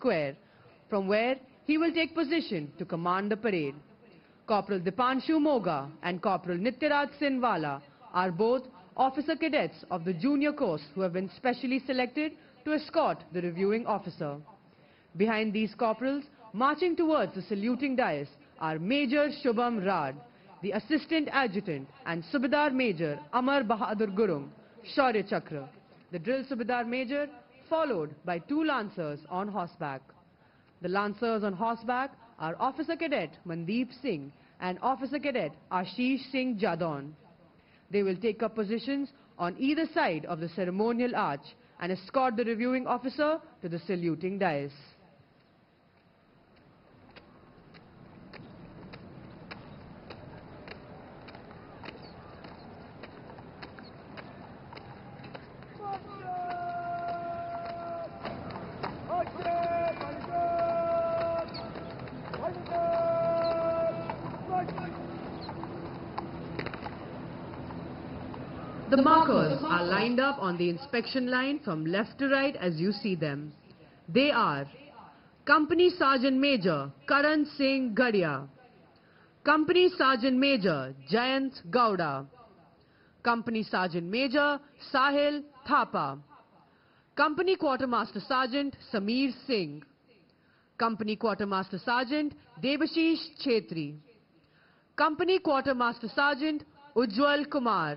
Square, from where he will take position to command the parade. Corporal Dipanshu Moga and Corporal Nityaraj Sinwala are both officer cadets of the junior course who have been specially selected to escort the reviewing officer. Behind these corporals, marching towards the saluting dais, are Major Shubham Rad, the Assistant Adjutant, and Subedar Major Amar Bahadur Gurung, Shaurya Chakra. The Drill Subedar Major, followed by 2 Lancers on horseback. The Lancers on horseback are Officer Cadet Mandeep Singh and Officer Cadet Ashish Singh Jadon. They will take up positions on either side of the ceremonial arch and escort the reviewing officer to the saluting dais. The markers are lined up on the inspection line from left to right as you see them. They are Company Sergeant Major Karan Singh Gadia, Company Sergeant Major Jayant Gowda, Company Sergeant Major Sahil Thapa, Company Quartermaster Sergeant Sameer Singh, Company Quartermaster Sergeant Devashish Chetri, Company Quartermaster Sergeant Ujjwal Kumar,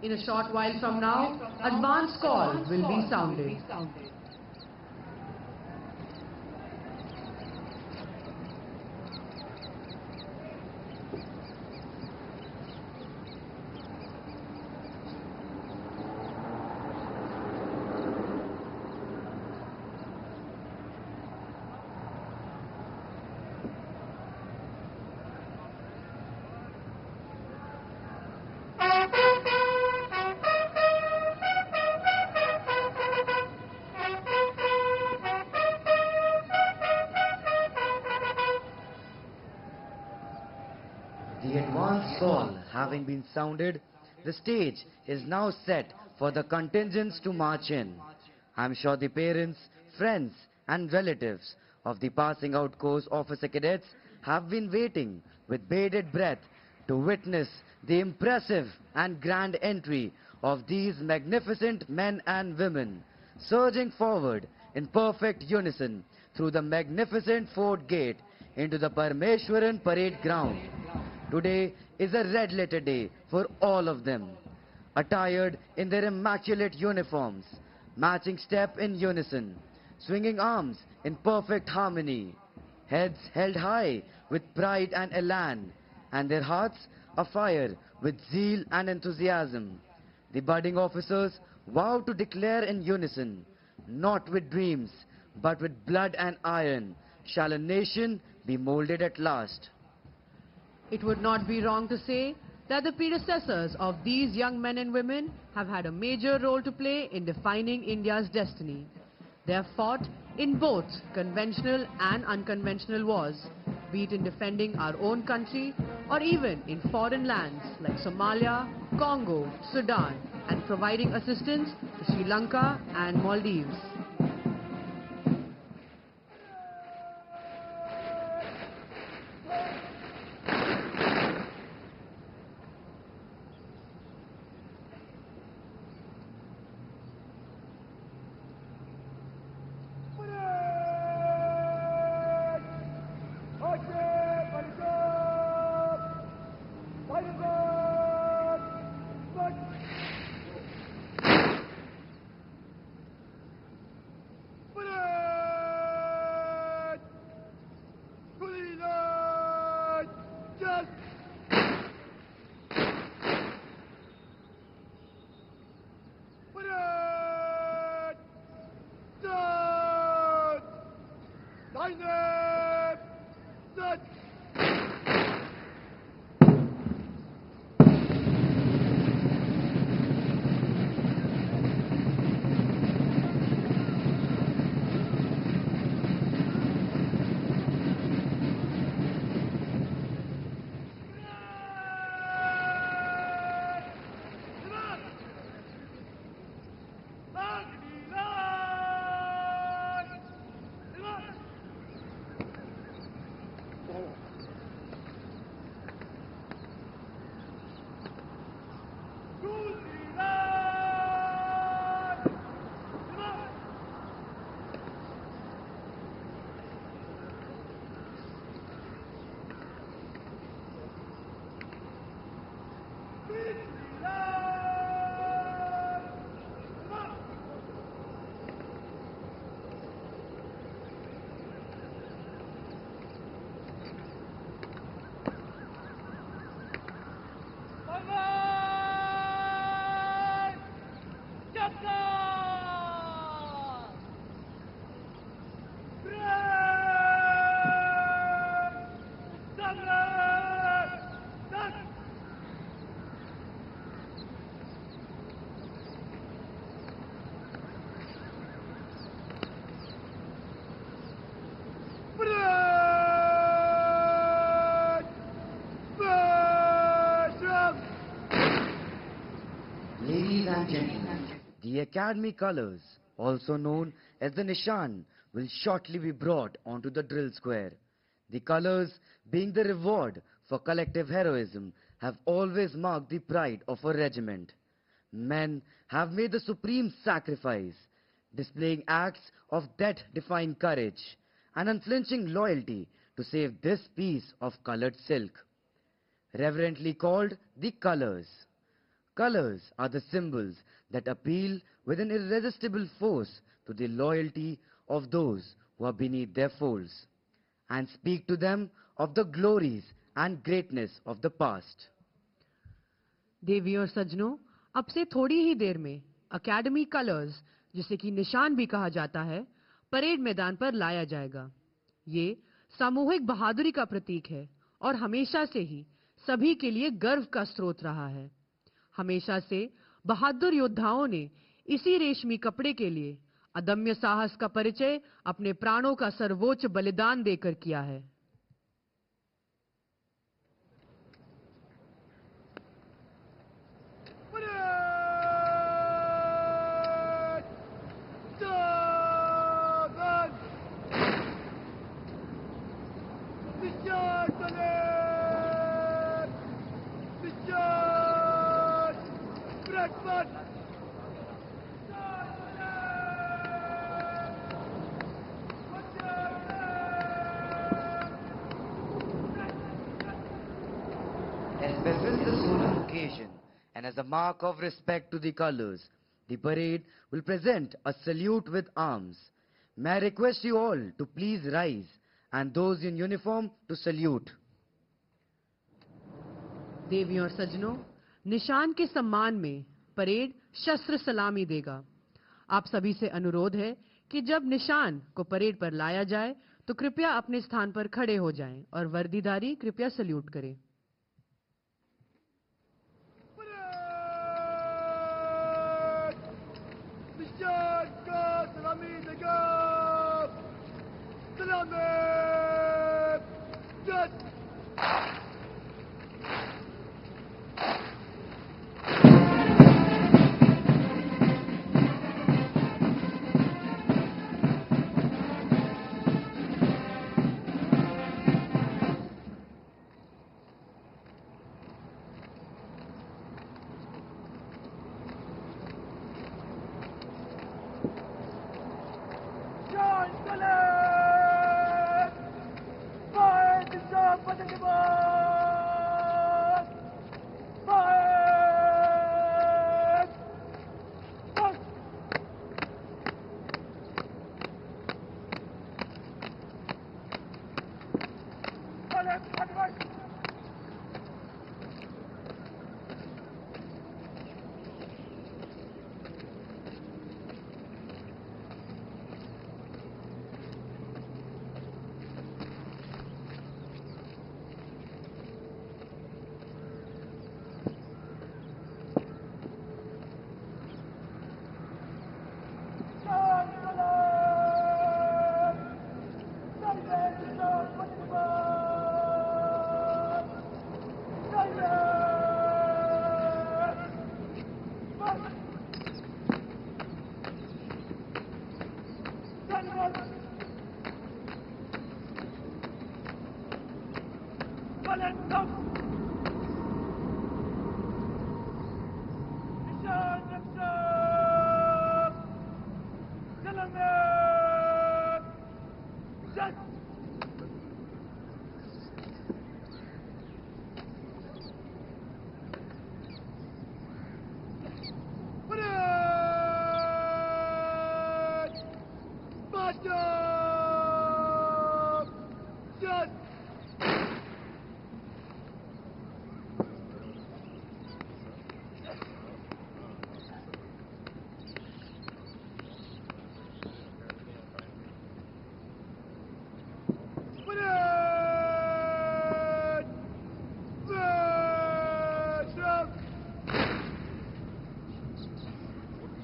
in a short while from now, advance call will be sounded. The advance call having been sounded, the stage is now set for the contingents to march in. I'm sure the parents, friends and relatives of the passing out course officer cadets have been waiting with bated breath to witness the impressive and grand entry of these magnificent men and women, surging forward in perfect unison through the magnificent fort gate into the Parameshwaran parade ground. Today is a red letter day for all of them, attired in their immaculate uniforms, matching step in unison, swinging arms in perfect harmony, heads held high with pride and elan, and their hearts afire with zeal and enthusiasm. The budding officers vow to declare in unison, not with dreams, but with blood and iron, shall a nation be molded at last. It would not be wrong to say that the predecessors of these young men and women have had a major role to play in defining India's destiny. They have fought in both conventional and unconventional wars, be it in defending our own country or even in foreign lands like Somalia, Congo, Sudan, and providing assistance to Sri Lanka and Maldives. and gentlemen, the Academy colours, also known as the Nishan, will shortly be brought onto the drill square. The colours, being the reward for collective heroism, have always marked the pride of a regiment. Men have made the supreme sacrifice, displaying acts of death-defying courage and unflinching loyalty to save this piece of coloured silk. Reverently called the colours. Colours are the symbols that appeal with an irresistible force to the loyalty of those who are beneath their folds and speak to them of the glories and greatness of the past. देवी और सज्जनों, अब से थोड़ी ही देर में academy colours, जिसे कि निशान भी कहा जाता है, परेड मैदान पर लाया जाएगा। ये सामूहिक बहादुरी का प्रतीक है और हमेशा से ही सभी के लिए गर्व का स्रोत रहा है। हमेशा से बहादुर योद्धाओं ने इसी रेशमी कपड़े के लिए अदम्य साहस का परिचय अपने प्राणों का सर्वोच्च बलिदान देकर किया है। As befits the solemn occasion and as a mark of respect to the colours, the parade will present a salute with arms. May I request you all to please rise and those in uniform to salute. देवियों और सज्जनों, निशान के सम्मान में parade शस्त्र सलामी देगा। आप सभी से अनुरोध है कि जब निशान को परेड पर लाया जाए तो कृपया अपने स्थान पर खड़े हो जाएं और वर्दीधारी कृपया सल्यूट करें।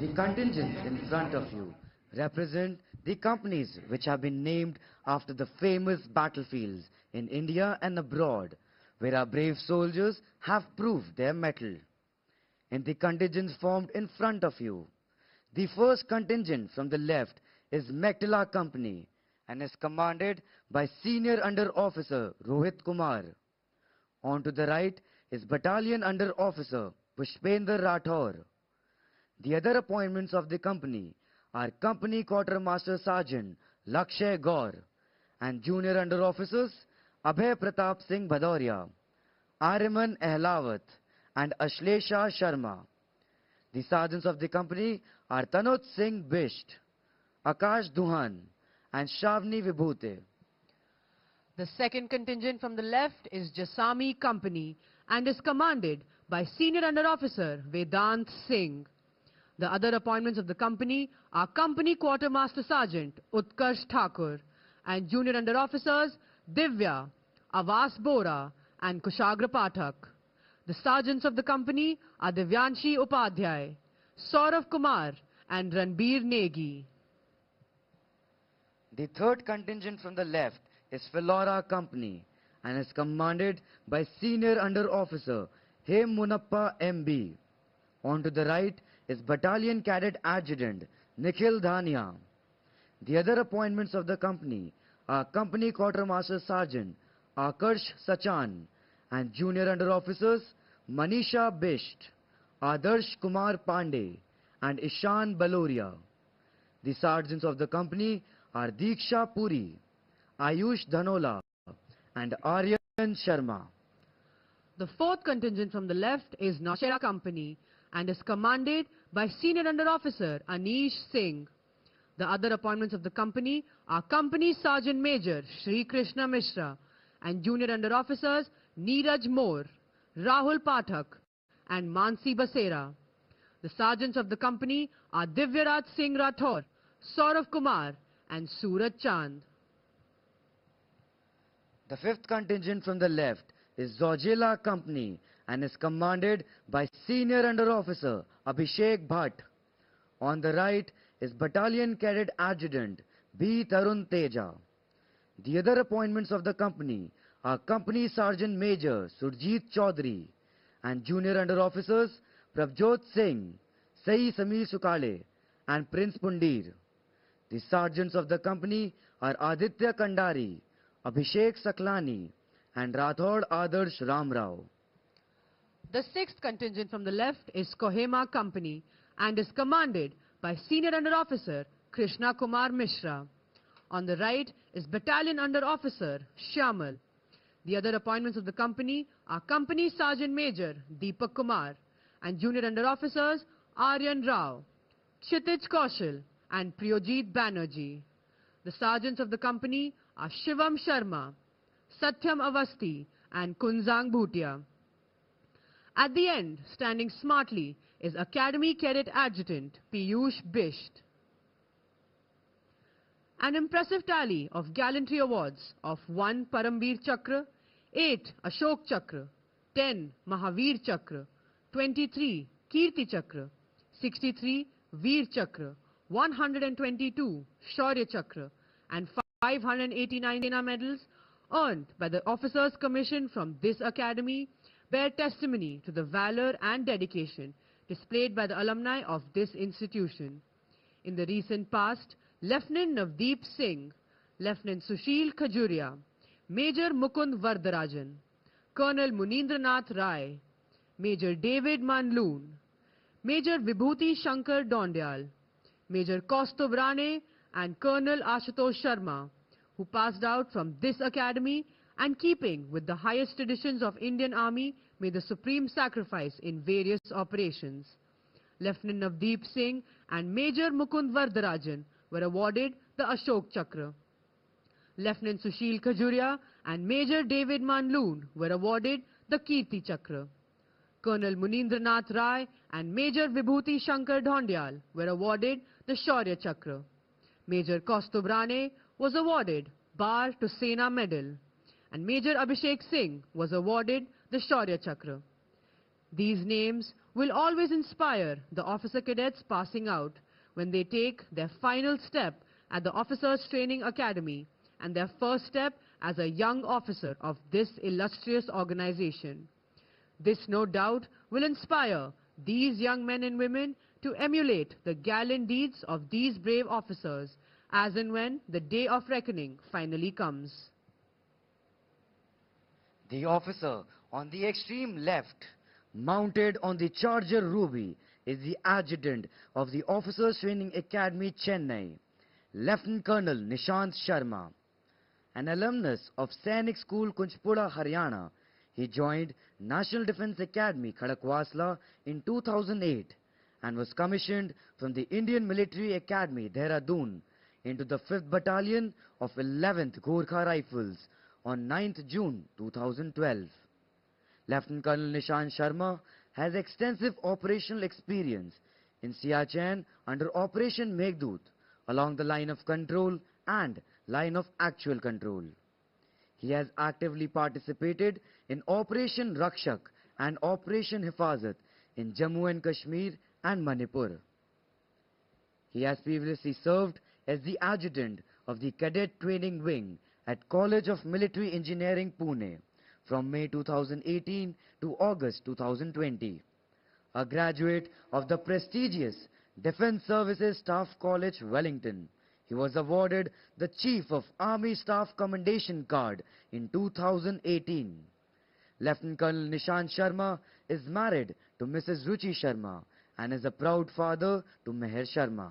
The contingents in front of you represent the companies which have been named after the famous battlefields in India and abroad, where our brave soldiers have proved their mettle. in the contingents formed in front of you. The first contingent from the left is Mektila Company and is commanded by Senior Under Officer Rohit Kumar. On to the right is Battalion Under Officer Pushpender Rathore. The other appointments of the company are Company Quartermaster Sergeant Lakshay Gaur and Junior Under Officers Abhay Pratap Singh Bhadoria, Ariman Ehlawat and Ashlesha Sharma. The sergeants of the company are Tanoj Singh Bisht, Akash Duhan and Shavni Vibhute. The second contingent from the left is Jasami Company and is commanded by Senior Under Officer Vedant Singh. The other appointments of the company are Company Quartermaster Sergeant Utkarsh Thakur and Junior Under Officers Divya, Avas Bora and Kushagra Pathak. The sergeants of the company are Divyanshi Upadhyay, Saurav Kumar and Ranbir Negi. The third contingent from the left is Philora Company and is commanded by Senior Under Officer Hem Munappa MB. On to the right is Battalion Cadet Adjutant Nikhil Dhania. The other appointments of the company are Company Quartermaster Sergeant Akarsh Sachan and Junior Under Officers Manisha Bisht, Adarsh Kumar Pandey and Ishan Baloria. The sergeants of the company are Diksha Puri, Ayush Dhanola and Aryan Sharma. The fourth contingent from the left is Naushera Company and is commanded by Senior Under Officer Anish Singh. The other appointments of the company are Company Sergeant Major Shri Krishna Mishra and Junior Under Officers Neeraj Moore, Rahul Pathak and Mansi Basera. The sergeants of the company are Divyaraj Singh Rathore, Saurav Kumar and Suraj Chand. The fifth contingent from the left is Zojela Company and is commanded by Senior Under Officer Abhishek Bhatt. On the right is Battalion Cadet Adjutant B. Tarun Teja. The other appointments of the company are Company Sergeant Major Surjit Chaudhary and Junior Under Officers Prabjot Singh, Sai Samir Sukale and Prince Pundir. The sergeants of the company are Aditya Kandari, Abhishek Saklani and Rathod Adarsh Ramrao. The sixth contingent from the left is Kohima Company and is commanded by Senior Under Officer Krishna Kumar Mishra. On the right is Battalion Under Officer Shyamal. The other appointments of the company are Company Sergeant Major Deepak Kumar and Junior Under Officers Aryan Rao, Kshitij Kaushal and Priyojit Banerjee. The sergeants of the company are Shivam Sharma, Satyam Avasti and Kunzang Bhutia. At the end, standing smartly, is Academy Cadet Adjutant Piyush Bisht. An impressive tally of gallantry awards of 1 Paramveer Chakra, 8 Ashok Chakra, 10 Mahavir Chakra, 23 Kirti Chakra, 63 Veer Chakra, 122 Shaurya Chakra and 589 Sena medals earned by the Officers Commission from this academy bear testimony to the valor and dedication displayed by the alumni of this institution. In the recent past, Lieutenant Navdeep Singh, Lieutenant Sushil Khajuria, Major Mukund Vardarajan, Colonel Munindranath Rai, Major David Manloon, Major Vibhuti Shankar Dondyal, Major Kaustubh Rane and Colonel Ashutosh Sharma, who passed out from this academy and keeping with the highest traditions of Indian Army, made the supreme sacrifice in various operations. Lieutenant Navdeep Singh and Major Mukund Vardarajan were awarded the Ashok Chakra. Lieutenant Sushil Khajuria and Major David Manloon were awarded the Kirti Chakra. Colonel Munindranath Rai and Major Vibhuti Shankar Dhondyal were awarded the Shaurya Chakra. Major Kaustubh Rane was awarded Bar to Sena Medal and Major Abhishek Singh was awarded the Shaurya Chakra. These names will always inspire the officer cadets passing out when they take their final step at the Officers Training Academy and their first step as a young officer of this illustrious organization. This no doubt will inspire these young men and women to emulate the gallant deeds of these brave officers as and when the day of reckoning finally comes. The officer on the extreme left, mounted on the Charger Ruby, is the adjutant of the Officers Training Academy Chennai, Lieutenant Colonel Nishant Sharma. An alumnus of Sainik School Kunchpura, Haryana, he joined National Defence Academy Khadakwasla in 2008 and was commissioned from the Indian Military Academy Dehradun into the 5th Battalion of 11th Gorkha Rifles on 9th June 2012. Lieutenant Colonel Nishant Sharma has extensive operational experience in Siachen under Operation Meghdoot along the line of control and line of actual control. He has actively participated in Operation Rakshak and Operation Hifazat in Jammu and Kashmir and Manipur. He has previously served as the adjutant of the Cadet Training Wing at College of Military Engineering, Pune, from May 2018 to August 2020. A graduate of the prestigious Defence Services Staff College, Wellington, he was awarded the Chief of Army Staff Commendation Card in 2018. Lieutenant Colonel Nishant Sharma is married to Mrs. Ruchi Sharma and is a proud father to Meher Sharma.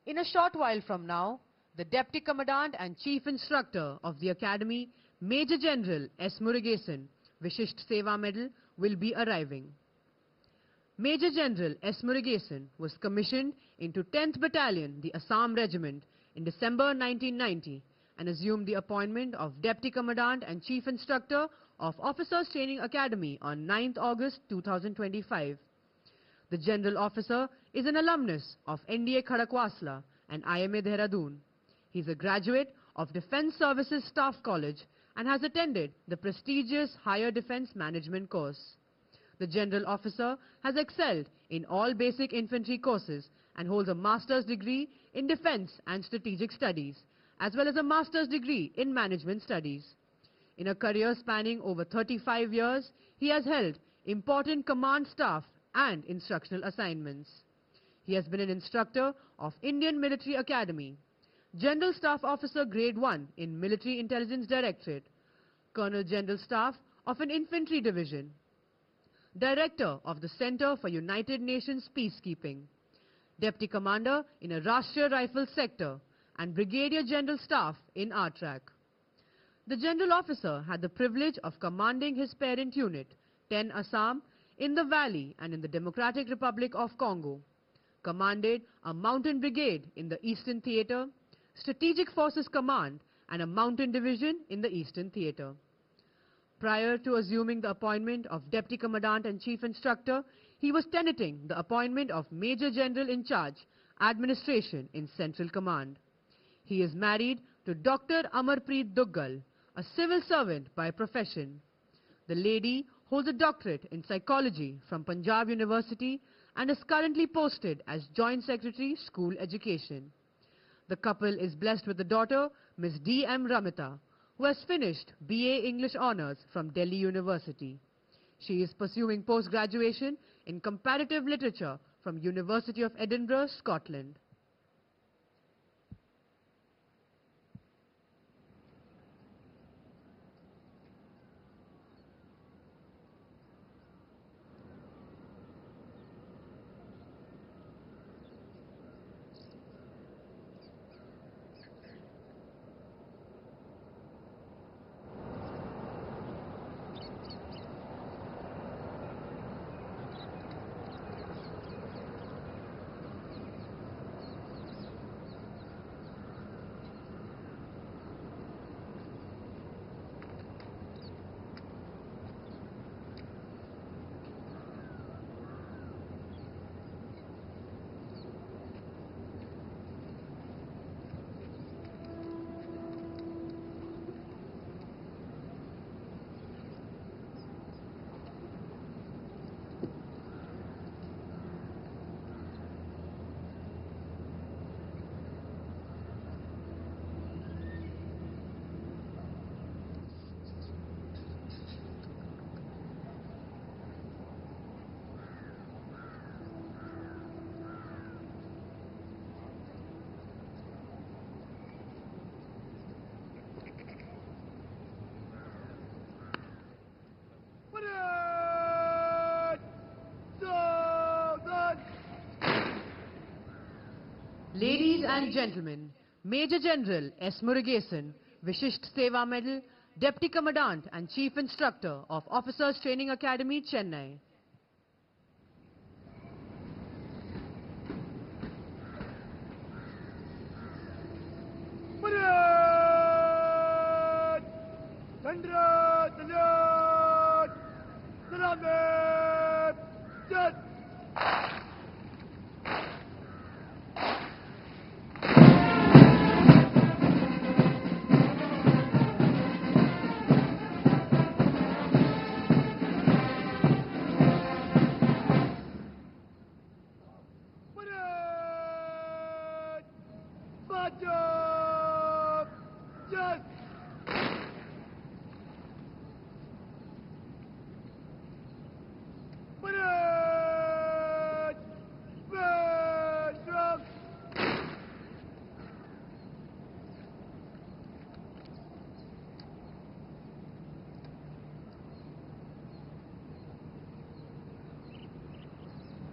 In a short while from now, the Deputy Commandant and Chief Instructor of the Academy, Major General S. Murugesan, Vishisht Seva Medal, will be arriving. Major General S. Murugesan was commissioned into 10th Battalion, the Assam Regiment, in December 1990 and assumed the appointment of Deputy Commandant and Chief Instructor of Officers Training Academy on 9th August 2025. The General Officer is an alumnus of NDA Khadakwasla and IMA Dehradun. He is a graduate of Defence Services Staff College and has attended the prestigious Higher Defence Management course. The General Officer has excelled in all basic infantry courses and holds a master's degree in Defence and Strategic Studies, as well as a master's degree in Management Studies. In a career spanning over 35 years, he has held important command staff and instructional assignments. He has been an instructor of Indian Military Academy, General Staff Officer Grade 1 in Military Intelligence Directorate, Colonel General Staff of an Infantry Division, Director of the Center for United Nations Peacekeeping, Deputy Commander in a Rashtriya Rifle Sector, and Brigadier General Staff in RTRAC. The General Officer had the privilege of commanding his parent unit, 10 Assam, in the Valley and in the Democratic Republic of Congo, commanded a mountain brigade in the Eastern Theatre, Strategic Forces Command, and a mountain division in the Eastern Theatre. Prior to assuming the appointment of Deputy Commandant and Chief Instructor, he was tenanting the appointment of Major General in Charge, Administration in Central Command. He is married to Dr. Amarpreet Duggal, a civil servant by profession. The lady holds a doctorate in psychology from Punjab University and is currently posted as Joint Secretary, School Education. The couple is blessed with a daughter, Ms. D.M. Ramita, who has finished BA English Honours from Delhi University. She is pursuing post-graduation in Comparative Literature from University of Edinburgh, Scotland. and gentlemen, Major General S. Murugesan, Vishisht Seva Medal, Deputy Commandant and Chief Instructor of Officers Training Academy Chennai.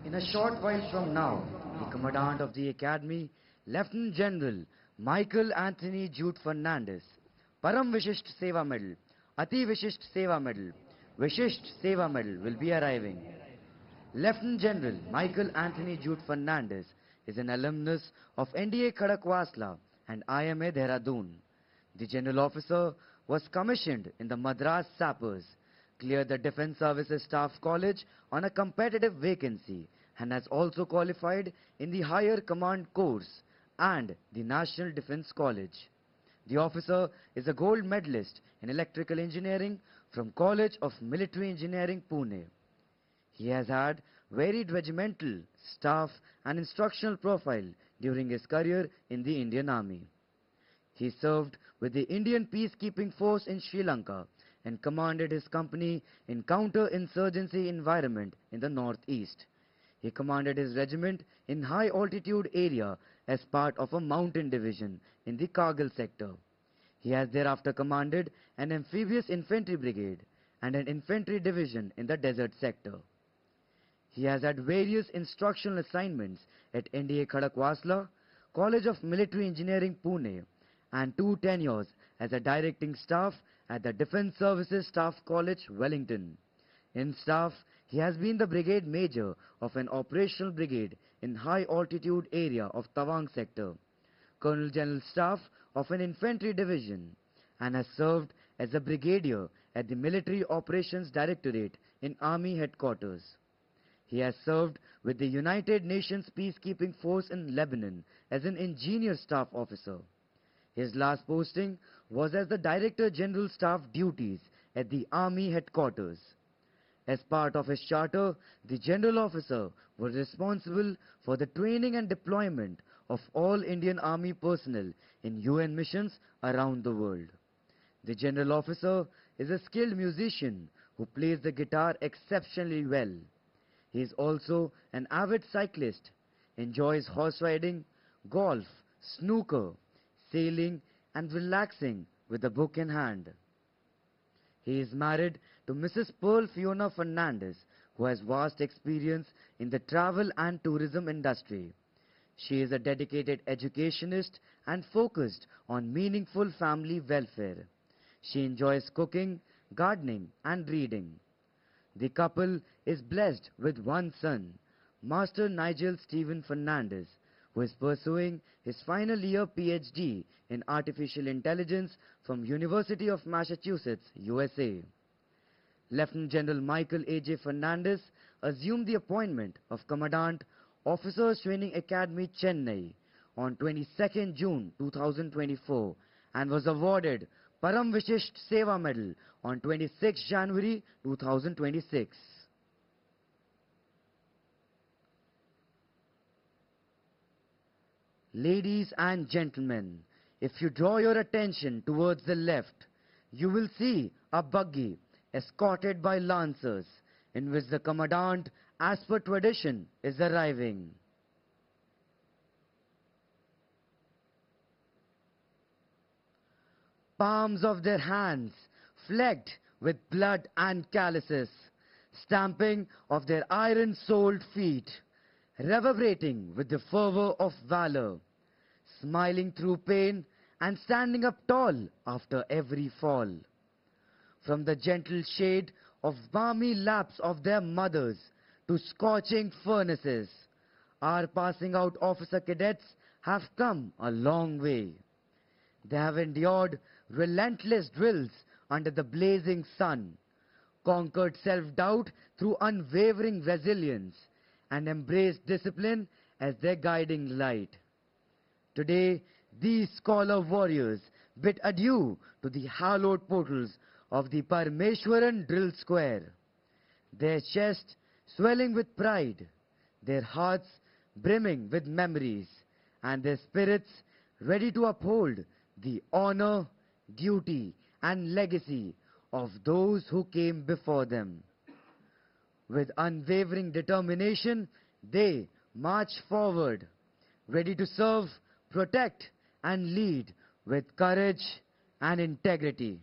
In a short while from now, the Commandant of the Academy, Lieutenant General Michael Anthony Jude Fernandez, Param Vishisht Seva Medal, Ati Vishisht Seva Medal, Vishisht Seva Medal will be arriving. Lieutenant General Michael Anthony Jude Fernandez is an alumnus of NDA Khadakwasla and IMA Dehradun. The General Officer was commissioned in the Madras Sappers, cleared the Defence Services Staff College on a competitive vacancy, and has also qualified in the Higher Command course and the National Defence College. The officer is a gold medalist in electrical engineering from College of Military Engineering, Pune. He has had varied regimental, staff and instructional profile during his career in the Indian Army. He served with the Indian Peacekeeping Force in Sri Lanka and commanded his company in counter-insurgency environment in the northeast. He commanded his regiment in high altitude area as part of a mountain division in the Kargil sector. He has thereafter commanded an amphibious infantry brigade and an infantry division in the desert sector. He has had various instructional assignments at NDA Khadakwasla, College of Military Engineering, Pune, and 2 tenures as a directing staff at the Defence Services Staff College, Wellington. In staff, he has been the brigade major of an operational brigade in high altitude area of Tawang sector, Colonel General Staff of an infantry division, and has served as a brigadier at the Military Operations Directorate in Army Headquarters. He has served with the United Nations Peacekeeping Force in Lebanon as an engineer staff officer. His last posting was as the Director General Staff duties at the Army Headquarters. As part of his charter, the General Officer was responsible for the training and deployment of all Indian Army personnel in UN missions around the world. The General Officer is a skilled musician who plays the guitar exceptionally well. He is also an avid cyclist, enjoys horse riding, golf, snooker, sailing and relaxing with a book in hand. He is married to Mrs. Pearl Fiona Fernandez, who has vast experience in the travel and tourism industry. She is a dedicated educationist and focused on meaningful family welfare. She enjoys cooking, gardening and reading. The couple is blessed with one son, Master Nigel Stephen Fernandez, who is pursuing his final year PhD in Artificial Intelligence from University of Massachusetts, USA. Lieutenant General Michael A.J. Fernandez assumed the appointment of Commandant, Officers Training Academy Chennai on 22nd June 2024 and was awarded Param Vishisht Seva Medal on 26 January 2026. Ladies and gentlemen, if you draw your attention towards the left, you will see a buggy escorted by lancers in which the Commandant, as per tradition, is arriving. Palms of their hands flecked with blood and calluses, stamping of their iron-soled feet, reverberating with the fervor of valor, smiling through pain and standing up tall after every fall. From the gentle shade of balmy laps of their mothers to scorching furnaces, our passing out officer cadets have come a long way. They have endured relentless drills under the blazing sun, conquered self-doubt through unwavering resilience, and embraced discipline as their guiding light. Today, these scholar warriors bid adieu to the hallowed portals of the Parmeshwaran Drill Square, their chest swelling with pride, their hearts brimming with memories, and their spirits ready to uphold the honor, duty, and legacy of those who came before them. With unwavering determination, they march forward, ready to serve, protect, and lead with courage and integrity.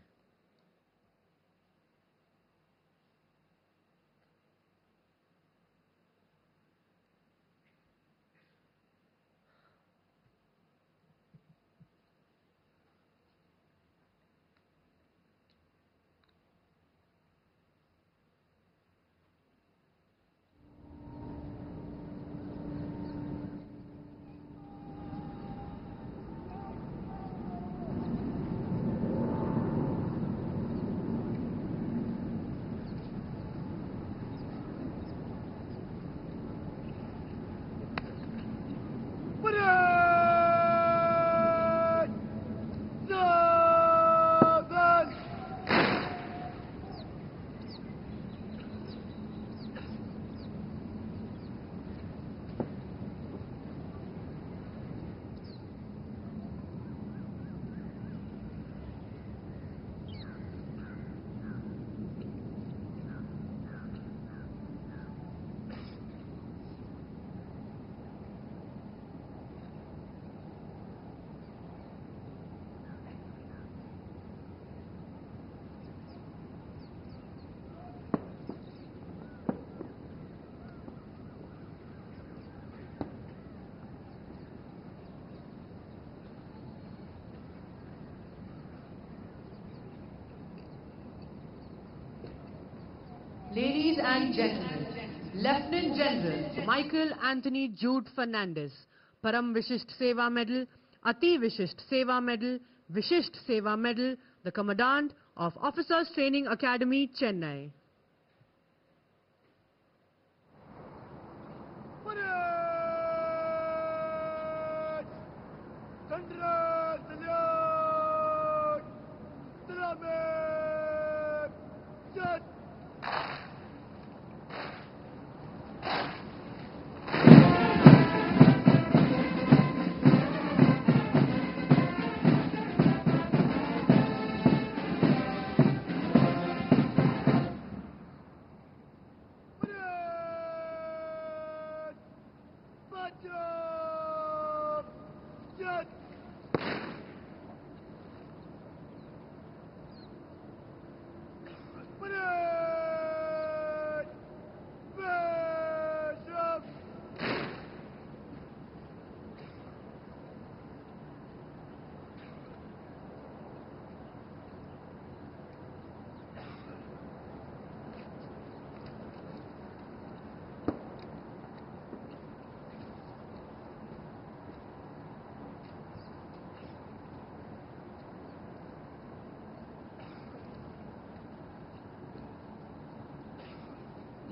Ladies and gentlemen, Lieutenant General Michael Anthony Jude Fernandez, Param Vishisht Seva Medal, Ati Vishisht Seva Medal, Vishisht Seva Medal, the Commandant of Officers Training Academy Chennai.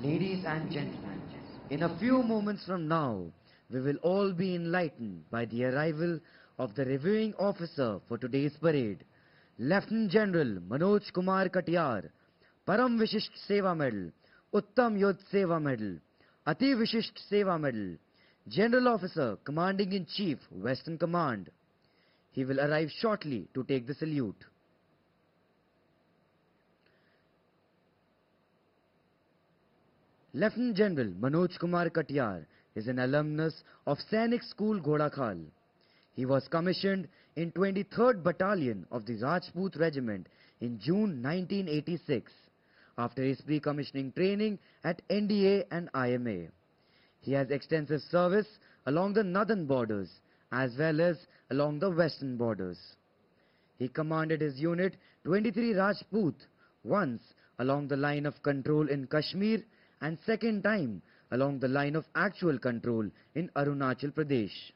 Ladies and gentlemen, in a few moments from now, we will all be enlightened by the arrival of the reviewing officer for today's parade, Lieutenant General Manoj Kumar Katiyar, Param Vishisht Seva Medal, Uttam Yodh Seva Medal, Ati Vishisht Seva Medal, General Officer Commanding in Chief, Western Command. He will arrive shortly to take the salute. Lieutenant General Manoj Kumar Katiyar is an alumnus of Sainik School Ghodakhal. He was commissioned in 23rd Battalion of the Rajput Regiment in June 1986 after his pre-commissioning training at NDA and IMA. He has extensive service along the northern borders as well as along the western borders. He commanded his unit 23 Rajput once along the line of control in Kashmir and second time along the line of actual control in Arunachal Pradesh.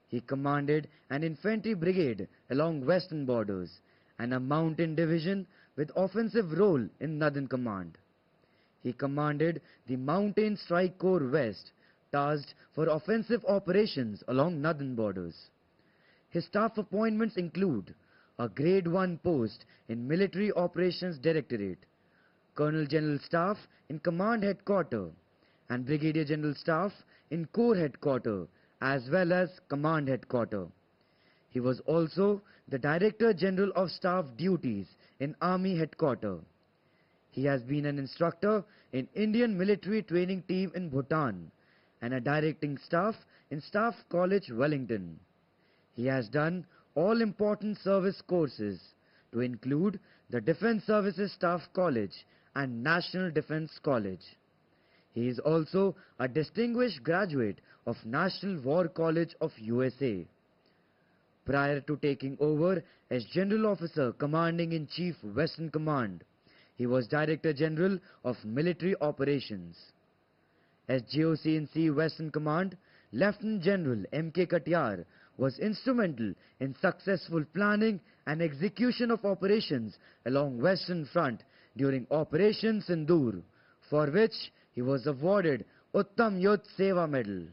He commanded an infantry brigade along western borders and a mountain division with offensive role in Northern Command. He commanded the Mountain Strike Corps West, tasked for offensive operations along northern borders. His staff appointments include a Grade 1 post in Military Operations Directorate, Colonel General Staff in Command Headquarters, and Brigadier General Staff in Corps Headquarters as well as Command Headquarters. He was also the Director General of Staff Duties in Army Headquarters. He has been an instructor in Indian Military Training Team in Bhutan and a directing staff in Staff College, Wellington. He has done all important service courses to include the Defence Services Staff College and National Defence College. He is also a distinguished graduate of National War College of USA. Prior to taking over as General Officer Commanding-in-Chief Western Command, he was Director General of Military Operations. As GOC-in-C Western Command, Lieutenant General M.K. Katiyar was instrumental in successful planning and execution of operations along Western Front during Operation Sindoor, for which he was awarded Uttam Yudh Seva Medal.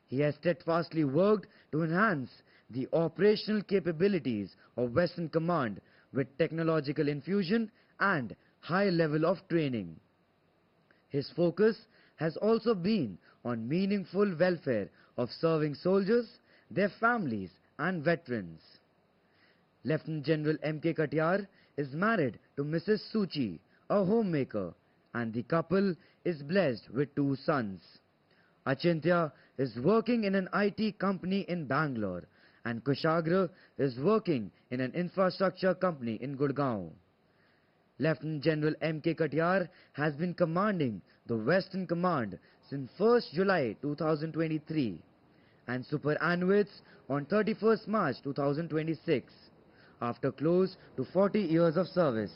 He has steadfastly worked to enhance the operational capabilities of Western Command with technological infusion and high level of training. His focus has also been on meaningful welfare of serving soldiers, their families and veterans. Lieutenant General M.K. Katiyar is married to Mrs. Suchi, a homemaker, and the couple is blessed with 2 sons. Achintya is working in an IT company in Bangalore, and Kushagra is working in an infrastructure company in Gurgaon. Lieutenant General M.K. Katiyar has been commanding the Western Command since 1st July 2023 and superannuates on 31st March 2026 after close to 40 years of service.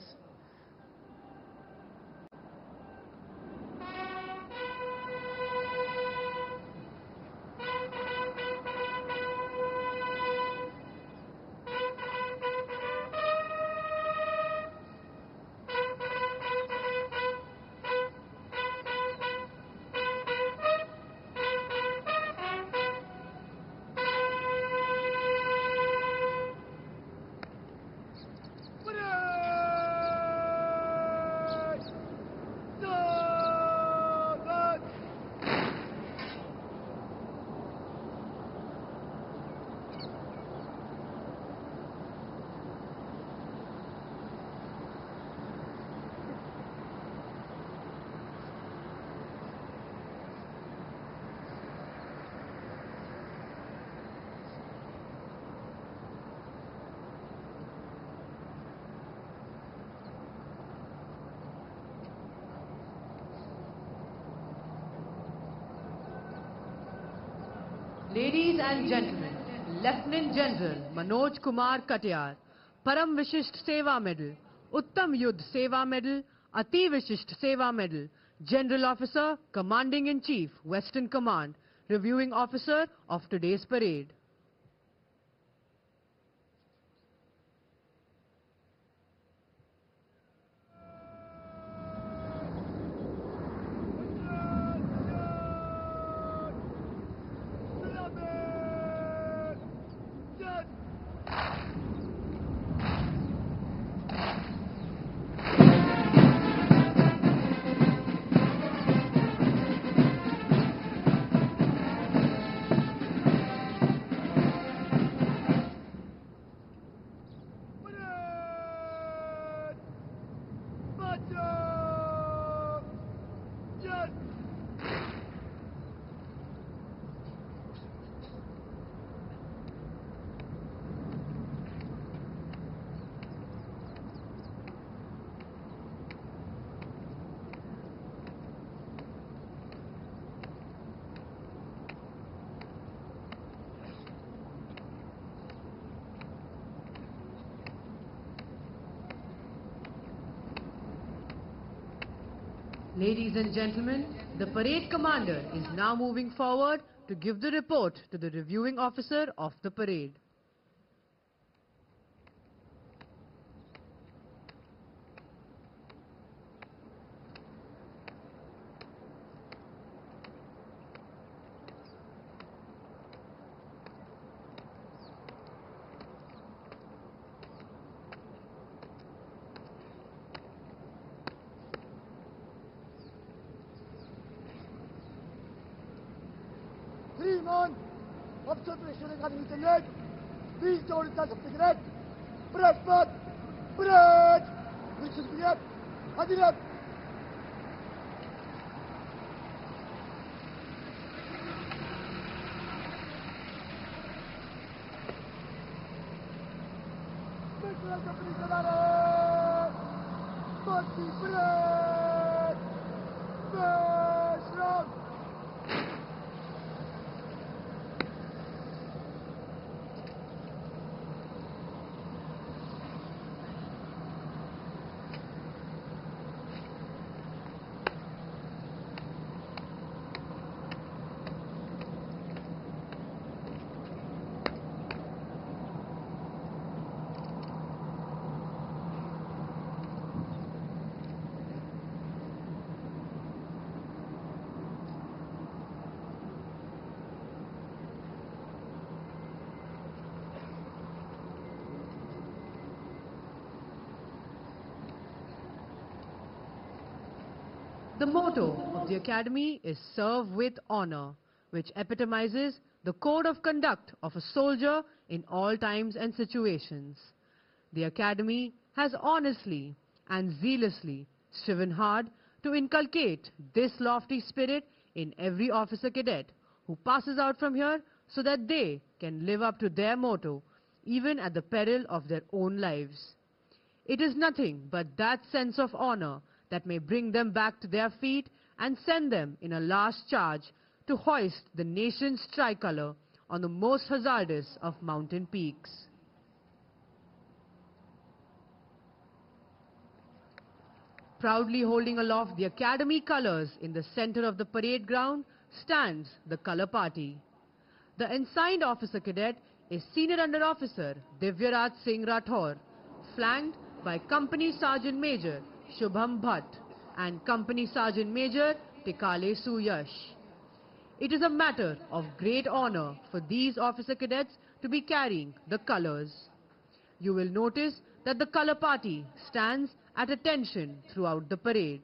Ladies and gentlemen, Lieutenant General Manoj Kumar Katiyar, Param Vishisht Seva Medal, Uttam Yudh Seva Medal, Ati Vishisht Seva Medal, General Officer, Commanding-in-Chief, Western Command, Reviewing Officer of today's parade. Ladies and gentlemen, the parade commander is now moving forward to give the report to the reviewing officer of the parade. Freeman, Officers Training Academy Chennai, please Doordarshan of the Cadets, Bradford, Brad, which is Brad, Adilat. Company Canada, Bucky Brad, first round. The motto of the Academy is Serve with Honor, which epitomizes the code of conduct of a soldier in all times and situations. The Academy has honestly and zealously striven hard to inculcate this lofty spirit in every officer cadet who passes out from here so that they can live up to their motto even at the peril of their own lives. It is nothing but that sense of honor that may bring them back to their feet and send them in a last charge to hoist the nation's tricolor on the most hazardous of mountain peaks. Proudly holding aloft the Academy colors in the center of the parade ground stands the color party. The ensigned officer cadet is Senior Under Officer Divyaraj Singh Rathore, flanked by Company Sergeant Major Shubham Bhatt and Company Sergeant Major Tikale Suyash. It is a matter of great honor for these officer cadets to be carrying the colors. You will notice that the color party stands at attention throughout the parade.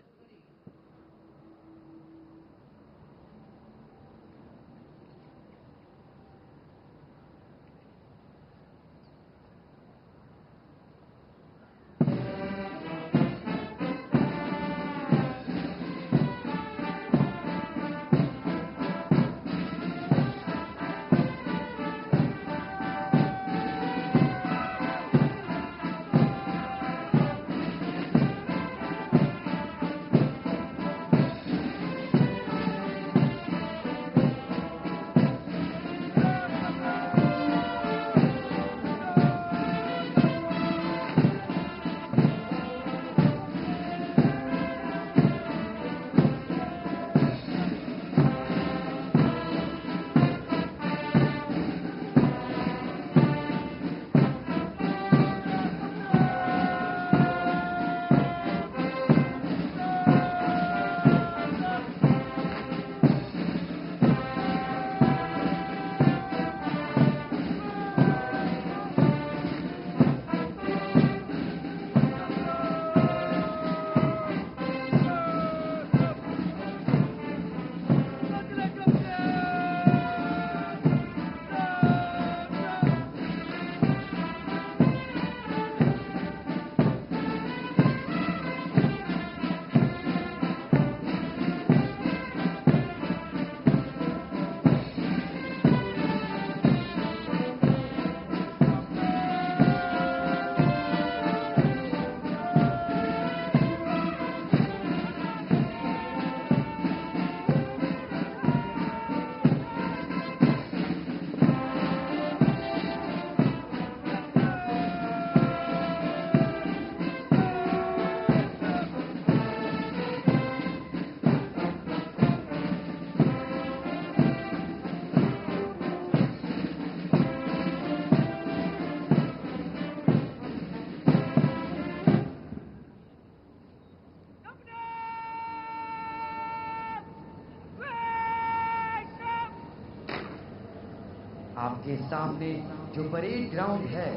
आपके सामने जो parade ground है,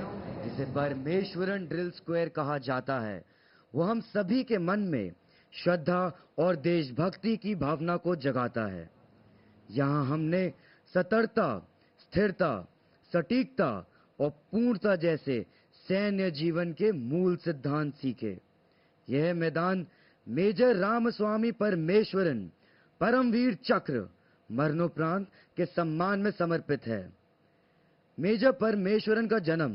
जिसे Parameswaran drill square कहा जाता है, वो हम सभी के मन में श्रद्धा और देशभक्ति की भावना को जगाता है। यहाँ हमने सतर्कता, स्थिरता, सटीकता और पूर्णता जैसे सैन्य जीवन के मूल सिद्धांत सीखे। यह मैदान मेजर रामस्वामी परमेश्वरन परमवीर चक्र मरणोपरांत के सम्मान में समर्पित है। मेजर परमेश्वरन का जन्म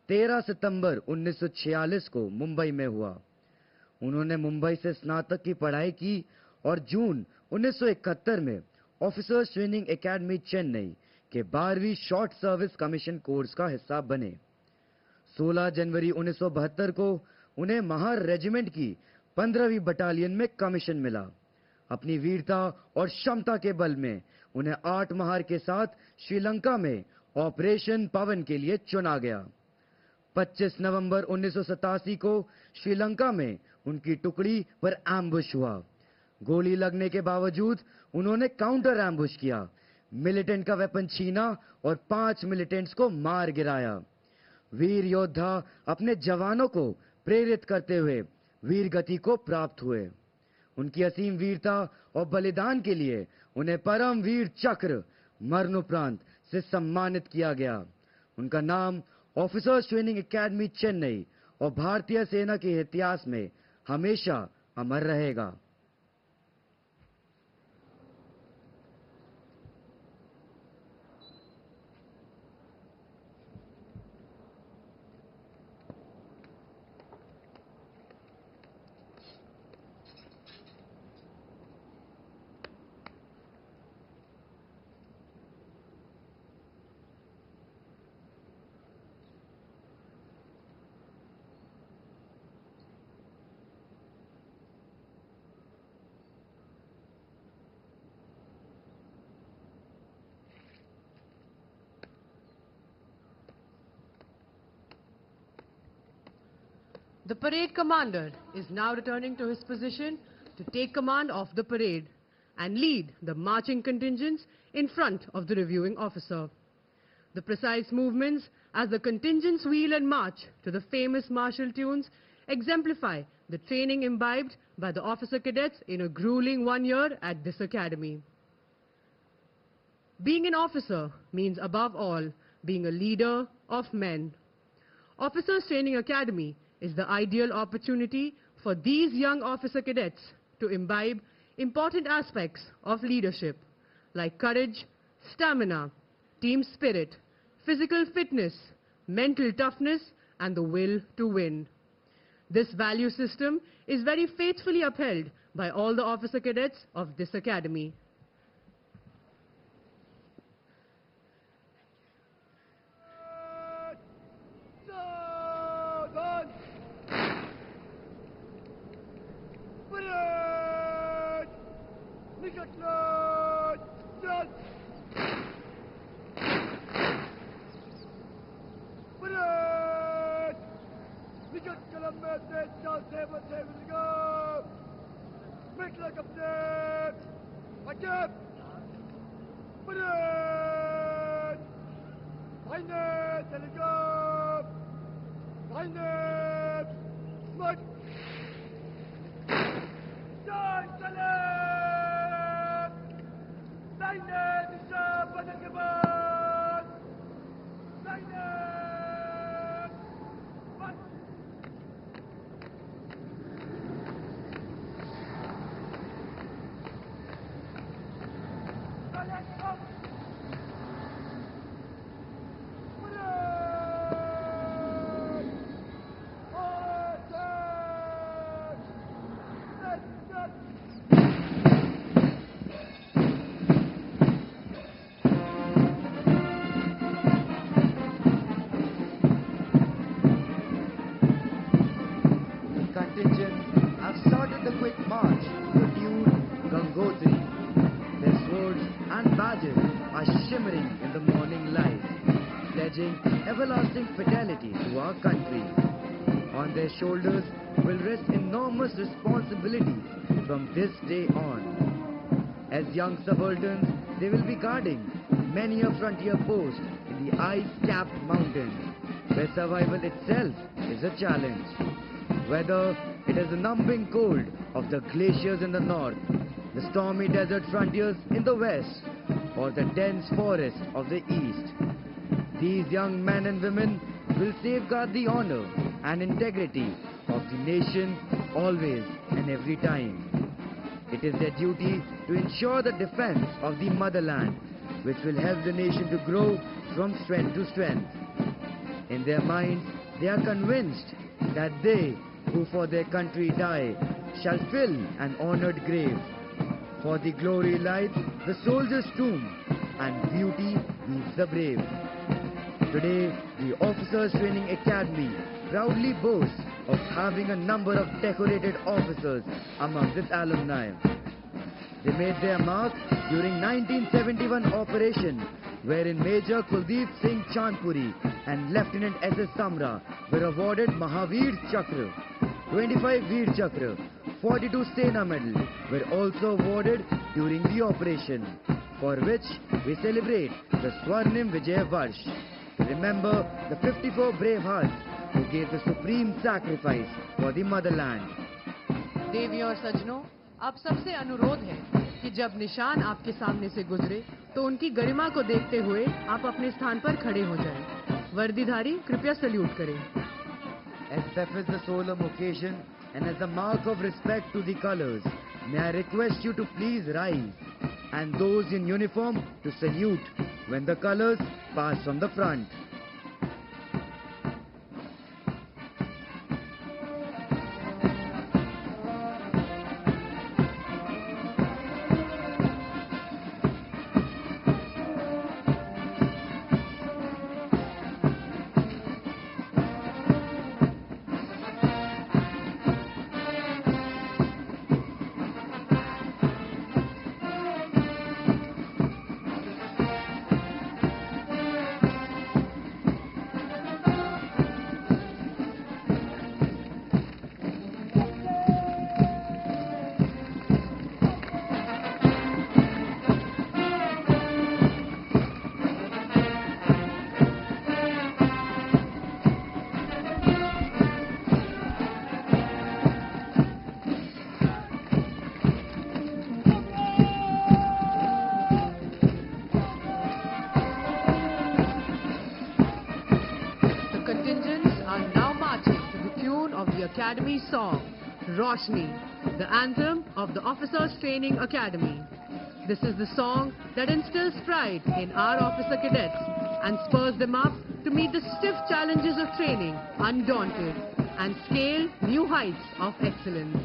13 सितंबर 1946 को मुंबई में हुआ। उन्होंने मुंबई से स्नातक की पढ़ाई की और जून 1971 में ऑफिसर्स ट्रेनिंग एकेडमी चेन्नई के 12वीं शॉर्ट सर्विस कमीशन कोर्स का हिस्सा बने। 16 जनवरी 1972 को उन्हें महार रेजिमेंट की 15वीं बटालियन में कमीशन मिला। अपनी वीरता और क्षमता के बल में उन्हें 8 महार के साथ श्रीलंका में ऑपरेशन पवन के लिए चुना गया। 25 नवंबर 1987 को श्रीलंका में उनकी टुकड़ी पर एम्बुश हुआ। गोली लगने के बावजूद उन्होंने काउंटर एम्बुश किया, मिलिटेंट का वेपन छीना और 5 मिलिटेंट्स को मार गिराया। वीर योद्धा अपने जवानों को प्रेरित करते हुए वीर गति को प्राप्त हुए। उनकी असीम वीरता और बलिदान के लिए उन्हें परम वीर चक्र मरणोपरांत से सम्मानित किया गया। उनका नाम ऑफिसर्स ट्रेनिंग एकेडमी चेन्नई और भारतीय सेना के इतिहास में हमेशा अमर रहेगा। The parade commander is now returning to his position to take command of the parade and lead the marching contingents in front of the reviewing officer. The precise movements as the contingents wheel and march to the famous martial tunes exemplify the training imbibed by the officer cadets in a grueling 1 year at this academy. Being an officer means above all being a leader of men. Officers Training Academy is the ideal opportunity for these young officer cadets to imbibe important aspects of leadership like courage, stamina, team spirit, physical fitness, mental toughness, and the will to win. This value system is very faithfully upheld by all the officer cadets of this academy. Everlasting fidelity to our country. On their shoulders will rest enormous responsibilities from this day on. As young subalterns, they will be guarding many a frontier post in the ice-capped mountains, where survival itself is a challenge. Whether it is the numbing cold of the glaciers in the north, the stormy desert frontiers in the west, or the dense forest of the east, these young men and women will safeguard the honor and integrity of the nation always and every time. It is their duty to ensure the defense of the motherland, which will help the nation to grow from strength to strength. In their minds, they are convinced that they who for their country die shall fill an honored grave. For the glory lies the soldier's tomb, and beauty meets the brave. Today, the Officers Training Academy proudly boasts of having a number of decorated officers among its alumni. They made their mark during 1971 operation, wherein Major Kuldeep Singh Chandpuri and Lieutenant S.S. Samra were awarded Mahavir Chakra. 25 Veer Chakra, 42 Sena Medal were also awarded during the operation, for which we celebrate the Swarnim Vijay Varsh to remember the 54 brave hearts who gave the supreme sacrifice for the motherland. देवियों और सज्जनों, आप सबसे अनुरोध है कि जब निशान आपके सामने से गुजरे तो उनकी गरिमा को देखते हुए आप अपने स्थान पर खड़े हो जाएं। वर्दीधारी कृपया सल्यूट करें। As befits the solemn occasion and as a mark of respect to the colors, may I request you to please rise, and those in uniform to salute when the colors pass from the front. Academy song, Roshni, the anthem of the Officers Training Academy. This is the song that instills pride in our officer cadets and spurs them up to meet the stiff challenges of training undaunted and scale new heights of excellence.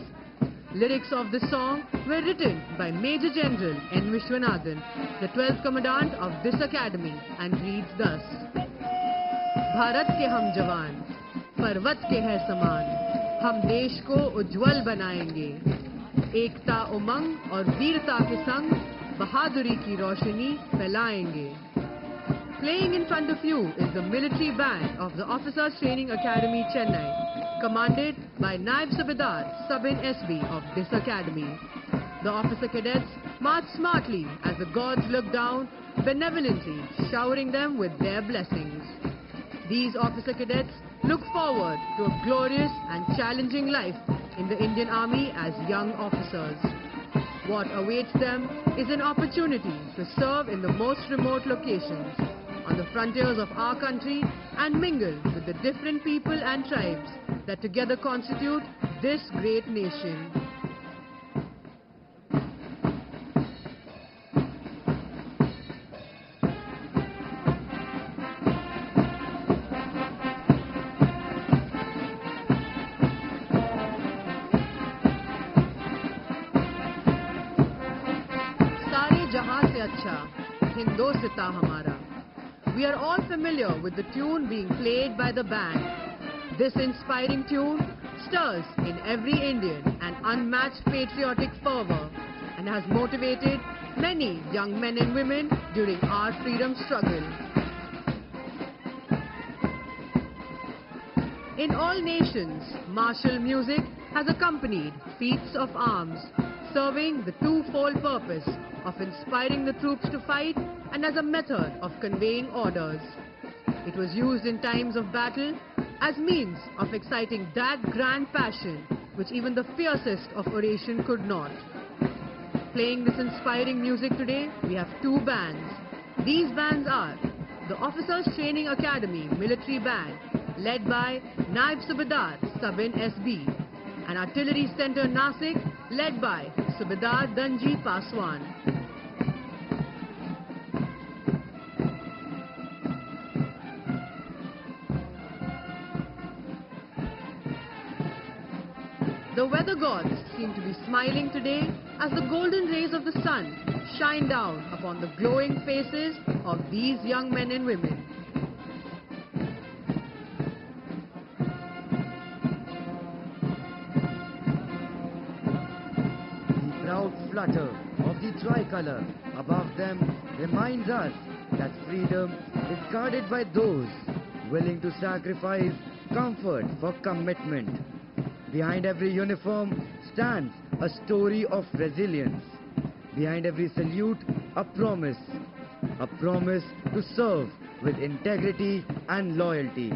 Lyrics of this song were written by Major General N. Vishwanathan, the 12th Commandant of this Academy, and reads thus. Bharat के हम जवान, पर्वत के है समान, हम देश को उज्जवल बनाएंगे, एकता उमंग और वीरता के संग बहादुरी की रोशनी फैलाएंगे. Playing in front of you is the military band of the Officers Training Academy Chennai, commanded by Naib Subedar Sabin SB of this academy. The officer cadets march smartly as the gods look down, benevolently showering them with their blessings. These officer cadets look forward to a glorious and challenging life in the Indian Army as young officers. What awaits them is an opportunity to serve in the most remote locations on the frontiers of our country and mingle with the different people and tribes that together constitute this great nation. We are all familiar with the tune being played by the band. This inspiring tune stirs in every Indian an unmatched patriotic fervor and has motivated many young men and women during our freedom struggle. In all nations, martial music has accompanied feats of arms, serving the twofold purpose of inspiring the troops to fight and as a method of conveying orders. It was used in times of battle as means of exciting that grand passion which even the fiercest of oration could not. Playing this inspiring music today, we have two bands. These bands are the Officers Training Academy Military Band, led by Naib Subedar Sabin SB, and Artillery Center Nasik, led by Subedar Danji Paswan. The weather gods seem to be smiling today as the golden rays of the sun shine down upon the glowing faces of these young men and women. The proud flutter of the tricolor above them reminds us that freedom is guarded by those willing to sacrifice comfort for commitment. Behind every uniform stands a story of resilience. Behind every salute, a promise to serve with integrity and loyalty.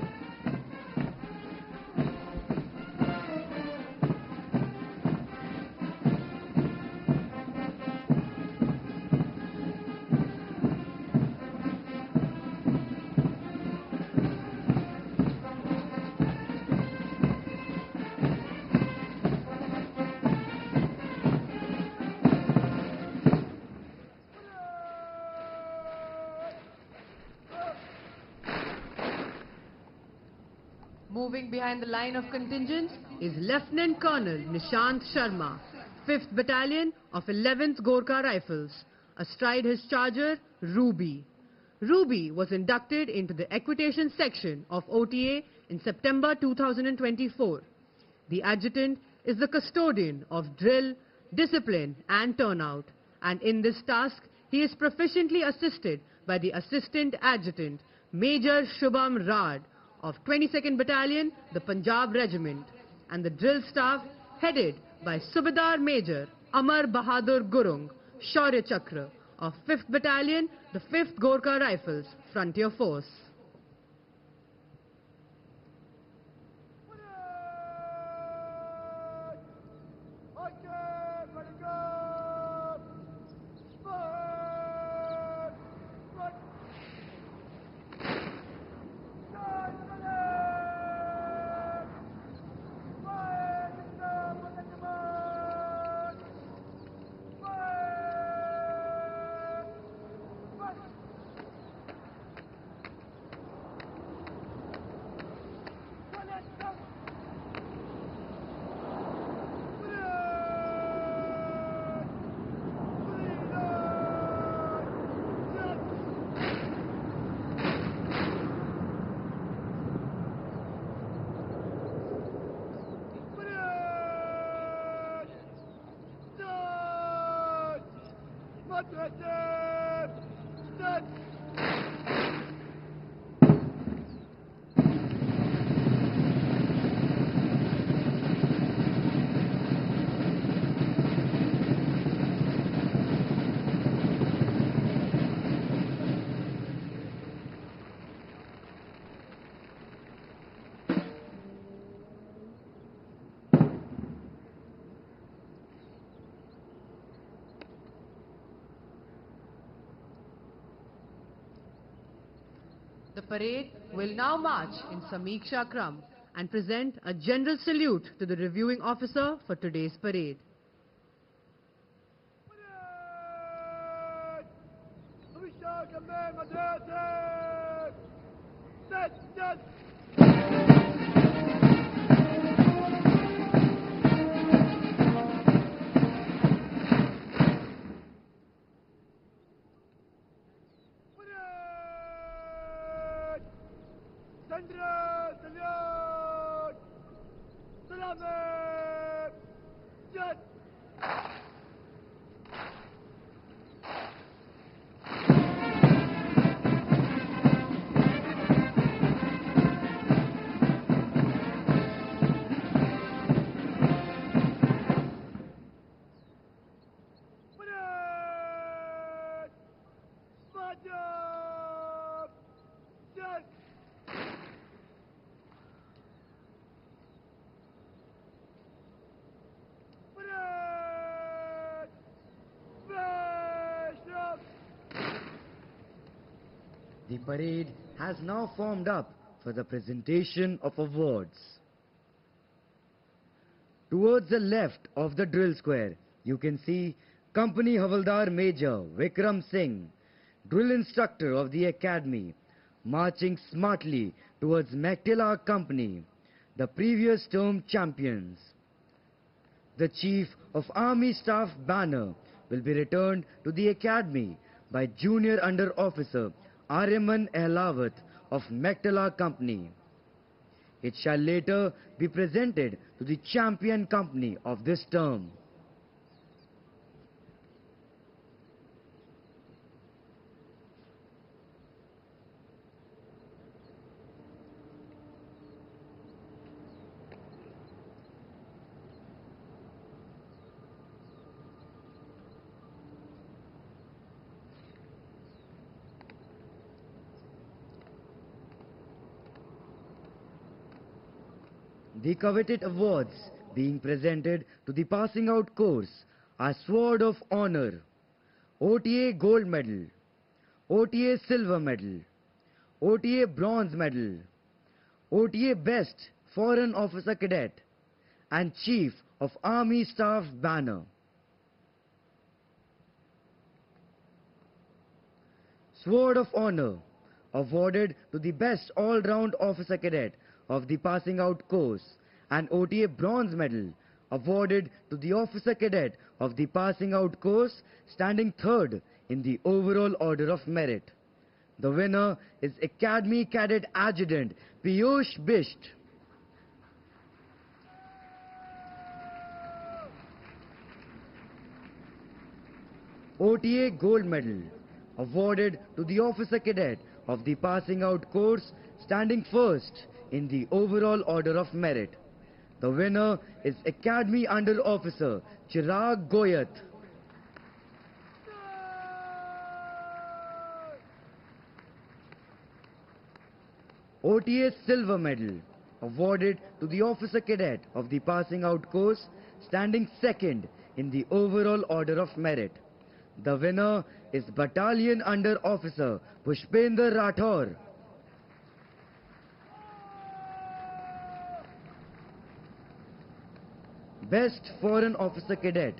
Moving behind the line of contingents is Lieutenant Colonel Nishant Sharma, 5th Battalion of 11th Gorkha Rifles, astride his charger, Ruby. Ruby was inducted into the Equitation Section of OTA in September 2024. The adjutant is the custodian of drill, discipline and turnout, and in this task he is proficiently assisted by the Assistant Adjutant, Major Shubham Rad, of 22nd Battalion, the Punjab Regiment, and the drill staff headed by Subedar Major Amar Bahadur Gurung, Shaurya Chakra, of 5th Battalion, the 5th Gorkha Rifles, Frontier Force. The parade will now march in Samiksha Kram and present a general salute to the reviewing officer for today's parade. The parade has now formed up for the presentation of awards. Towards the left of the drill square, you can see Company Havaldar Major Vikram Singh, drill instructor of the academy, marching smartly towards Mactila Company, the previous term champions. The Chief of Army Staff banner will be returned to the academy by Junior Under Officer Aryaman Ehlawat of Mactala Company. It shall later be presented to the champion company of this term. The coveted awards being presented to the passing out course are Sword of Honor, OTA Gold Medal, OTA Silver Medal, OTA Bronze Medal, OTA Best Foreign Officer Cadet, and Chief of Army Staff banner. Sword of Honor awarded to the Best All-Round Officer Cadet of the passing out course, and OTA Bronze Medal awarded to the Officer Cadet of the passing out course, standing third in the overall order of merit. The winner is Academy Cadet Adjutant Piyush Bisht. OTA Gold Medal awarded to the Officer Cadet of the passing out course, standing first in the overall order of merit. The winner is Academy Under Officer Chirag Goyat. OTA Silver Medal awarded to the Officer Cadet of the passing out course, standing second in the overall order of merit. The winner is Battalion Under Officer Pushpender Rathore. Best Foreign Officer Cadet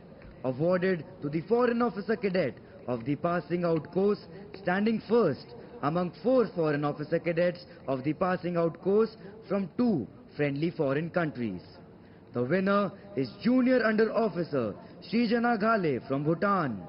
awarded to the Foreign Officer Cadet of the passing out course, standing first among 4 Foreign Officer Cadets of the passing out course from 2 friendly foreign countries. The winner is Junior Under Officer Srijana Ghale from Bhutan.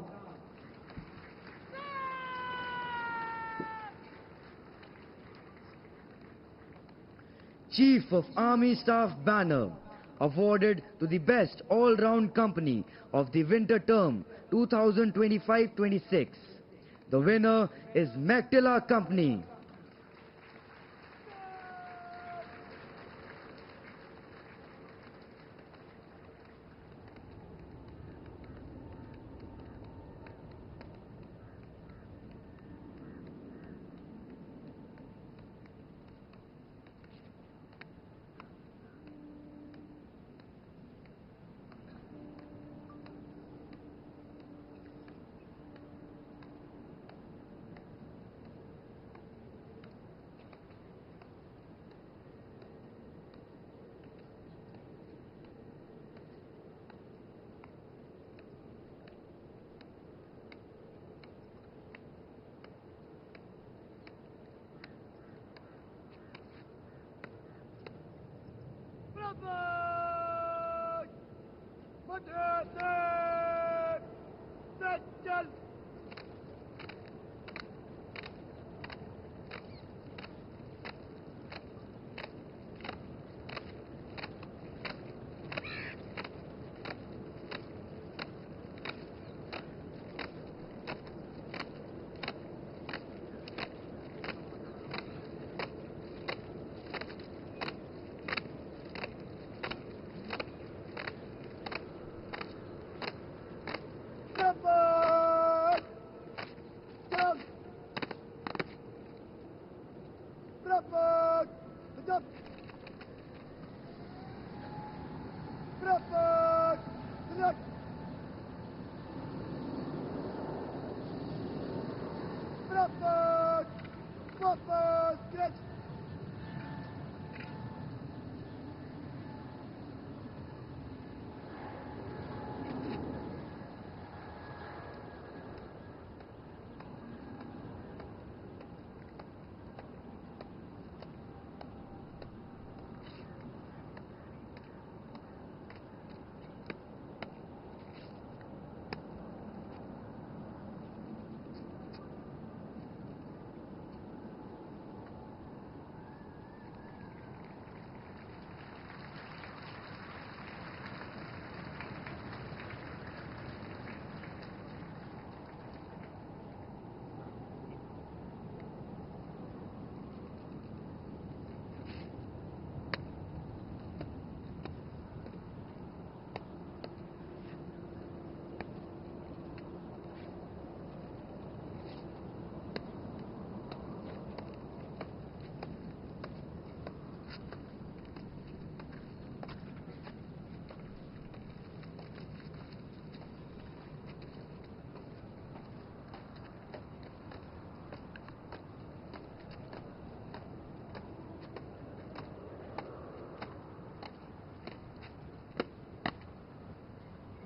Chief of Army Staff banner awarded to the Best All-Round Company of the Winter Term 2025-26. The winner is Mactila Company.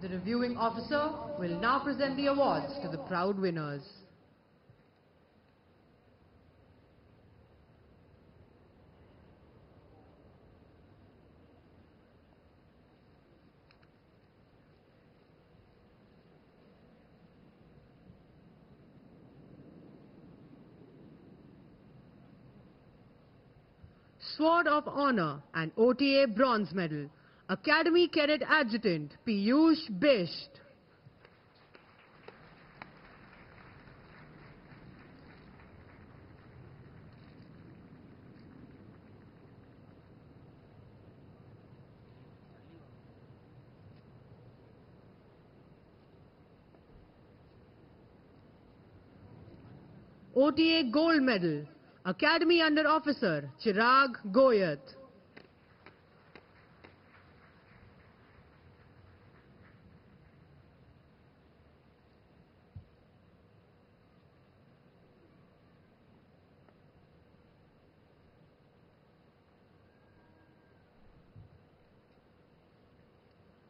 The reviewing officer will now present the awards to the proud winners. Sword of Honor and OTA Bronze Medal, Academy Cadet Adjutant Piyush Bisht. OTA Gold Medal, Academy Under Officer Chirag Goyat.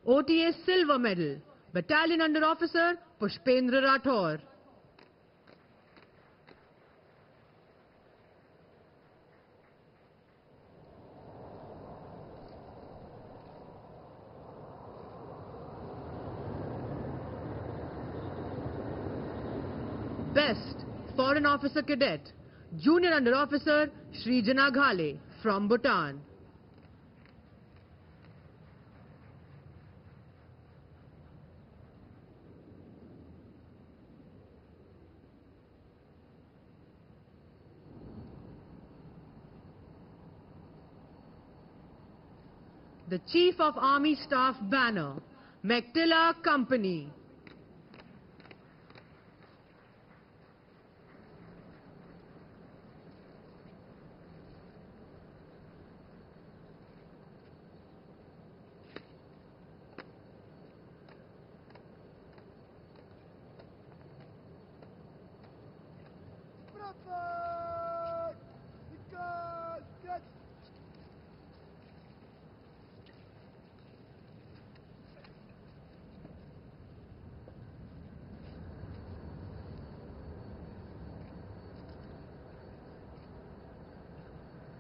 OTA Silver Medal, Battalion Under Officer Pushpendra Rathore. Best Foreign Officer Cadet, Junior Under Officer Shri Janaghale from Bhutan. The Chief of Army Staff Banner, Mektila Company. Bravo! Get!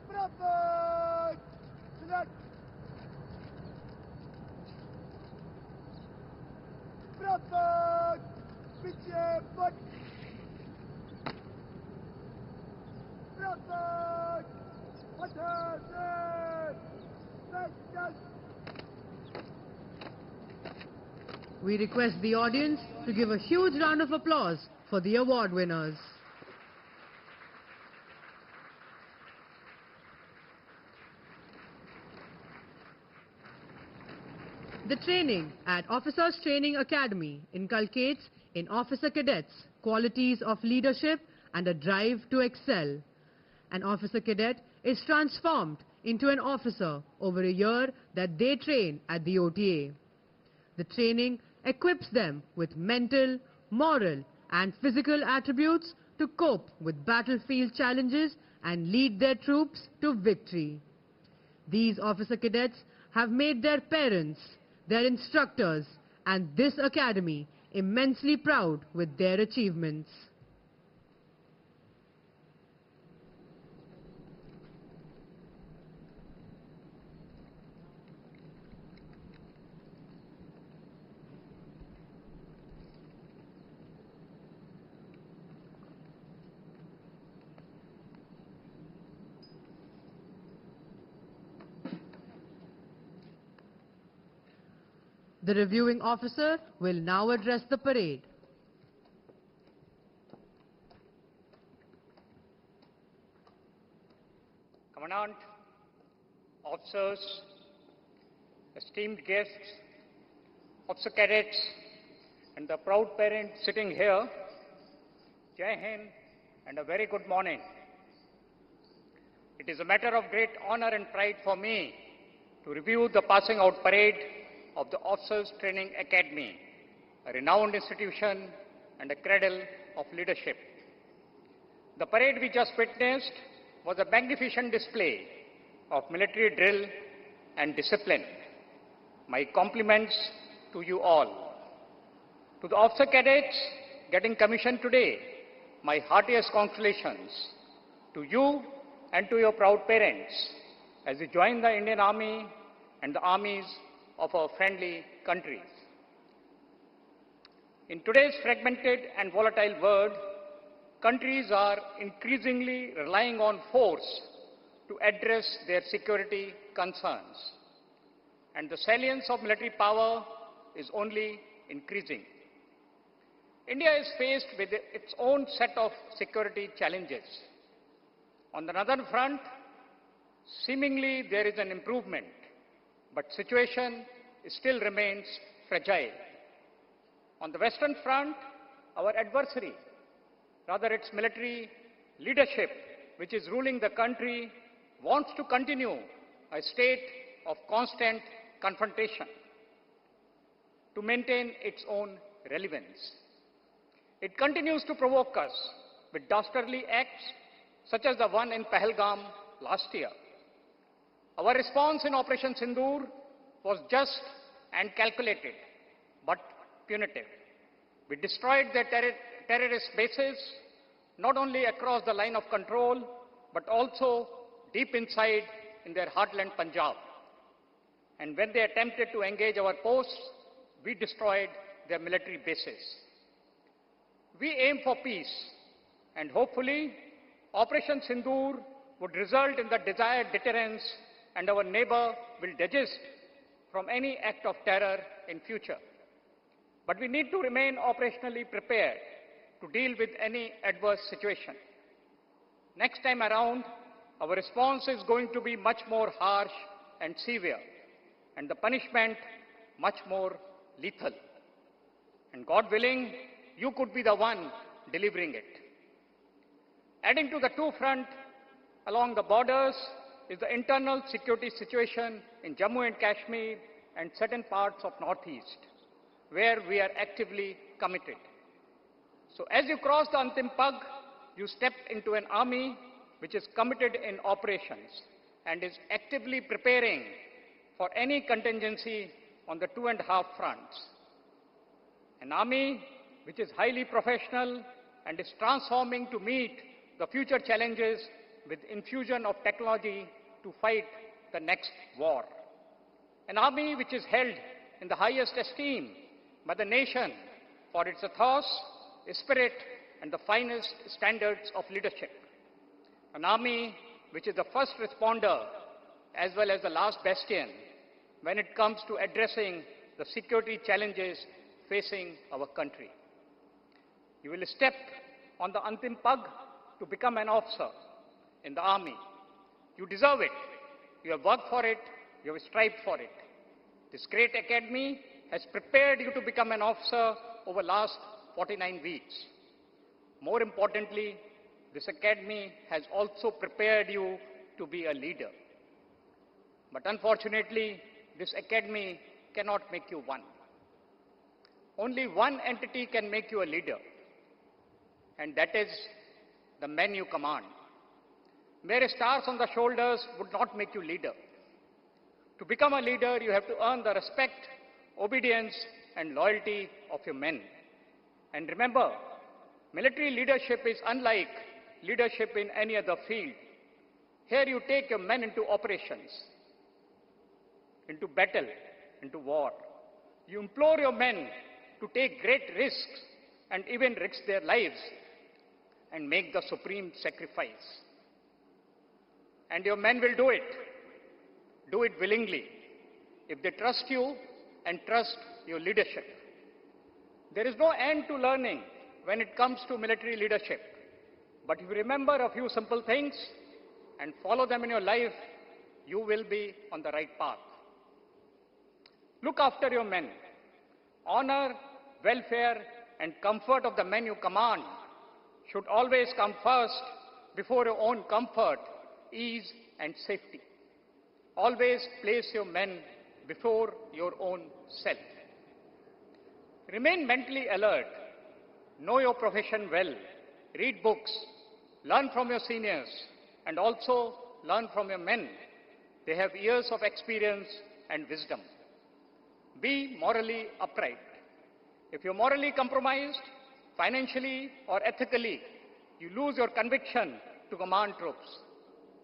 Bravo! Select! Bravo! Pitche, but Bravo! Attack! We request the audience to give a huge round of applause for the award winners. The training at Officers Training Academy inculcates in officer cadets qualities of leadership and a drive to excel. An officer cadet is transformed into an officer over a year that they train at the OTA. The training equips them with mental, moral and physical attributes to cope with battlefield challenges and lead their troops to victory. These officer cadets have made their parents, their instructors and this academy immensely proud with their achievements. The reviewing officer will now address the parade. Commandant, officers, esteemed guests, officer cadets, and the proud parents sitting here, Jai Hind and a very good morning. It is a matter of great honor and pride for me to review the passing out parade of the Officers Training Academy, a renowned institution and a cradle of leadership. The parade we just witnessed was a magnificent display of military drill and discipline. My compliments to you all. To the officer cadets getting commissioned today, my heartiest congratulations to you and to your proud parents as you join the Indian Army and the armies of our friendly countries. In today's fragmented and volatile world, countries are increasingly relying on force to address their security concerns. And the salience of military power is only increasing. India is faced with its own set of security challenges. On the northern front, seemingly there is an improvement, but situation still remains fragile. On the western front, our adversary, rather its military leadership, which is ruling the country, wants to continue a state of constant confrontation to maintain its own relevance. It continues to provoke us with dastardly acts such as the one in Pahalgam last year. Our response in Operation Sindoor was just and calculated, but punitive. We destroyed their terrorist bases, not only across the line of control, but also deep inside in their heartland Punjab. And when they attempted to engage our posts, we destroyed their military bases. We aim for peace, and hopefully, Operation Sindoor would result in the desired deterrence, and our neighbor will desist from any act of terror in future. But we need to remain operationally prepared to deal with any adverse situation. Next time around, our response is going to be much more harsh and severe, and the punishment much more lethal. And God willing, you could be the one delivering it. Adding to the two fronts along the borders is the internal security situation in Jammu and Kashmir and certain parts of Northeast, where we are actively committed. So as you cross the Antim Pag, you step into an army which is committed in operations and is actively preparing for any contingency on the 2.5 fronts. An army which is highly professional and is transforming to meet the future challenges with infusion of technology to fight the next war. An army which is held in the highest esteem by the nation for its ethos, spirit, and the finest standards of leadership. An army which is the first responder as well as the last bastion when it comes to addressing the security challenges facing our country. You will step on the Antim Pag to become an officer in the army. You deserve it. You have worked for it. You have strived for it. This great academy has prepared you to become an officer over the last 49 weeks. More importantly, this academy has also prepared you to be a leader. But unfortunately, this academy cannot make you one. Only one entity can make you a leader, and that is the men you command. Mere stars on the shoulders would not make you leader. To become a leader, you have to earn the respect, obedience, and loyalty of your men. And remember, military leadership is unlike leadership in any other field. Here you take your men into operations, into battle, into war. You implore your men to take great risks and even risk their lives and make the supreme sacrifice. And your men will do it. Do it willingly, if they trust you and trust your leadership. There is no end to learning when it comes to military leadership. But if you remember a few simple things and follow them in your life, you will be on the right path. Look after your men. Honor, welfare, and comfort of the men you command should always come first before your own comfort, ease, and safety. Always place your men before your own self. Remain mentally alert. Know your profession well. Read books. Learn from your seniors. And also learn from your men. They have years of experience and wisdom. Be morally upright. If you're morally compromised, financially or ethically, you lose your conviction to command troops.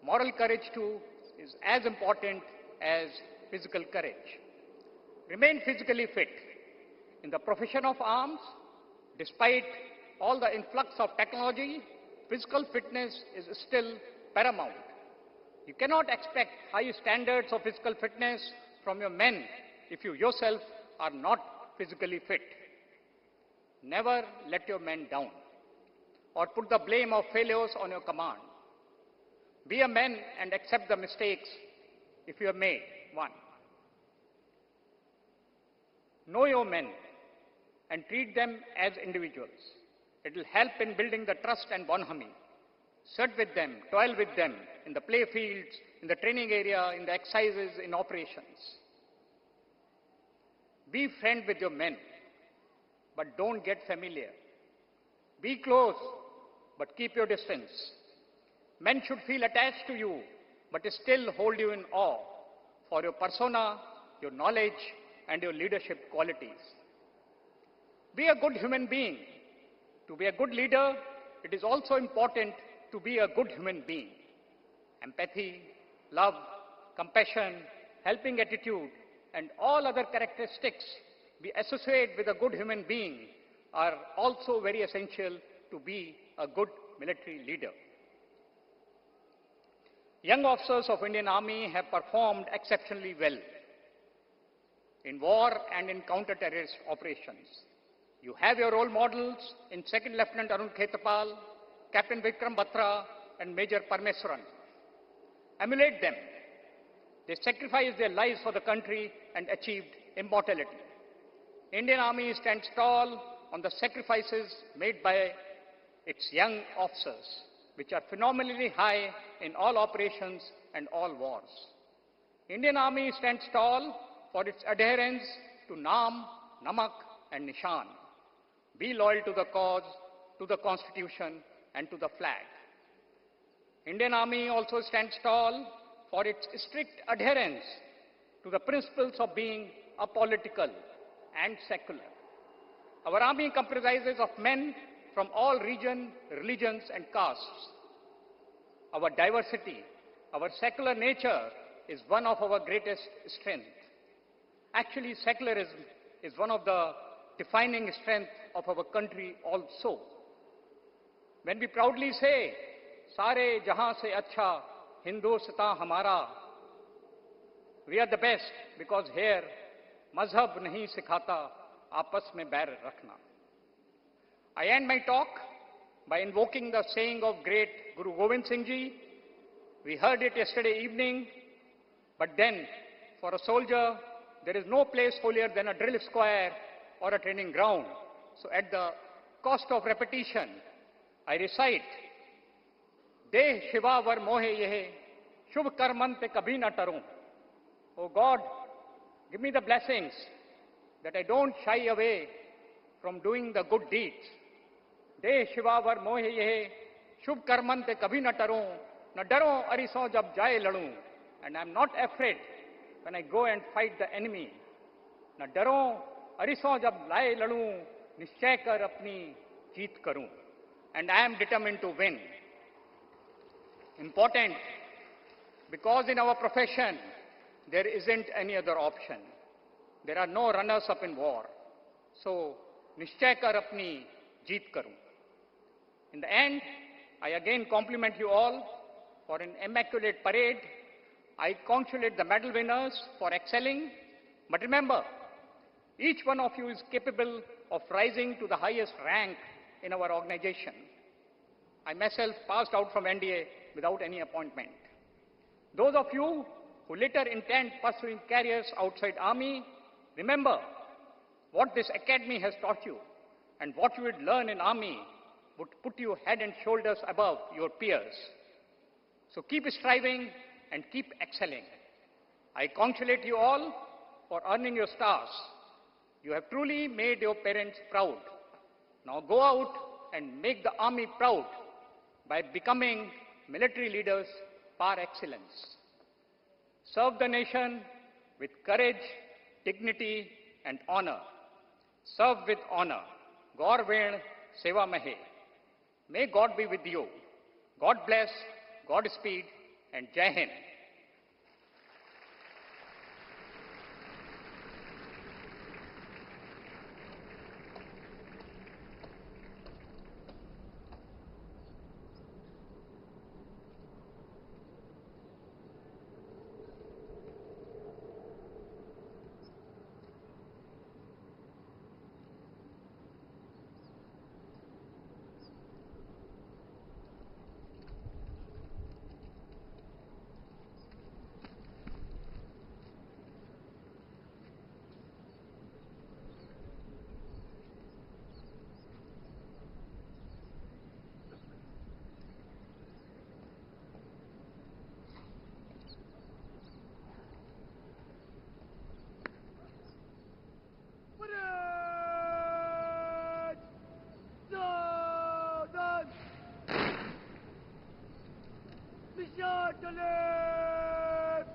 Moral courage too is as important as physical courage. Remain physically fit. In the profession of arms, despite all the influx of technology, physical fitness is still paramount. You cannot expect high standards of physical fitness from your men if you yourself are not physically fit. Never let your men down or put the blame of failures on your command. Be a man and accept the mistakes if you have made one. Know your men and treat them as individuals. It will help in building the trust and bonhomie. Sit with them, toil with them in the play fields, in the training area, in the exercises, in operations. Be friend with your men, but don't get familiar. Be close, but keep your distance. Men should feel attached to you, but still hold you in awe for your persona, your knowledge, and your leadership qualities. Be a good human being. To be a good leader, it is also important to be a good human being. Empathy, love, compassion, helping attitude, and all other characteristics we associate with a good human being are also very essential to be a good military leader. Young officers of Indian Army have performed exceptionally well in war and in counter-terrorist operations. You have your role models in Second Lieutenant Arun Khetapal, Captain Vikram Batra, and Major Parmeswaran. Emulate them. They sacrificed their lives for the country and achieved immortality. Indian Army stands tall on the sacrifices made by its young officers, which are phenomenally high in all operations and all wars. Indian Army stands tall for its adherence to Naam, Namak, and Nishan. Be loyal to the cause, to the Constitution, and to the flag. Indian Army also stands tall for its strict adherence to the principles of being apolitical and secular. Our army comprises of men from all regions, religions, and castes. Our diversity, our secular nature is one of our greatest strengths. Actually, secularism is one of the defining strengths of our country also. When we proudly say, Sare jahan se acha Hindustan hamara, we are the best because here mazhab nahi sikhata aapas mein bair rakhna. I end my talk by invoking the saying of great Guru Gobind Singh Ji. We heard it yesterday evening, but then for a soldier, there is no place holier than a drill square or a training ground. So at the cost of repetition, I recite, Deh Shiva Var Mohe Yehe, Shubh Karmante Kabhi Na Taron. Oh God, give me the blessings that I don't shy away from doing the good deeds. Deh Shiva Var Mohe Yehe, Shubh Karmante Kabhi Na Taron, Na Daron Ariso Jab Jaye Ladun. And I'm not afraid when I go and fight the enemy. Na Daron Ariso Jab Jaye Ladun, Nischay Kar Apni Jeet Karun. And I am determined to win. Important, because in our profession, there isn't any other option. There are no runners-up in war. So, Nischay Kar Apni Jeet Karun. In the end, I again compliment you all for an immaculate parade. I congratulate the medal winners for excelling. But remember, each one of you is capable of rising to the highest rank in our organization. I myself passed out from NDA without any appointment. Those of you who later intend pursuing careers outside Army, remember what this academy has taught you and what you would learn in Army would put you head and shoulders above your peers. So keep striving and keep excelling. I congratulate you all for earning your stars. You have truly made your parents proud. Now go out and make the Army proud by becoming military leaders par excellence. Serve the nation with courage, dignity, and honor. Serve with honor. Gaur Ved Seva Mahe. May God be with you. God bless, Godspeed, and Jai Hind. Mission to live!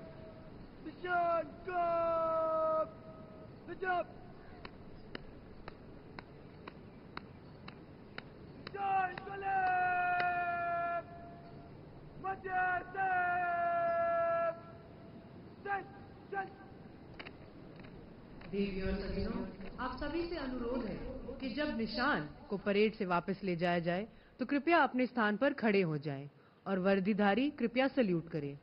Mission go! Good job! Mission to live! Madhya Dev! Set! देवी और सज्जनों, आप सभी से अनुरोध है कि जब निशान को परेड से वापस ले जाया जाए तो कृपया अपने स्थान पर खड़े हो जाएं और वर्दीधारी कृपया सल्यूट करें।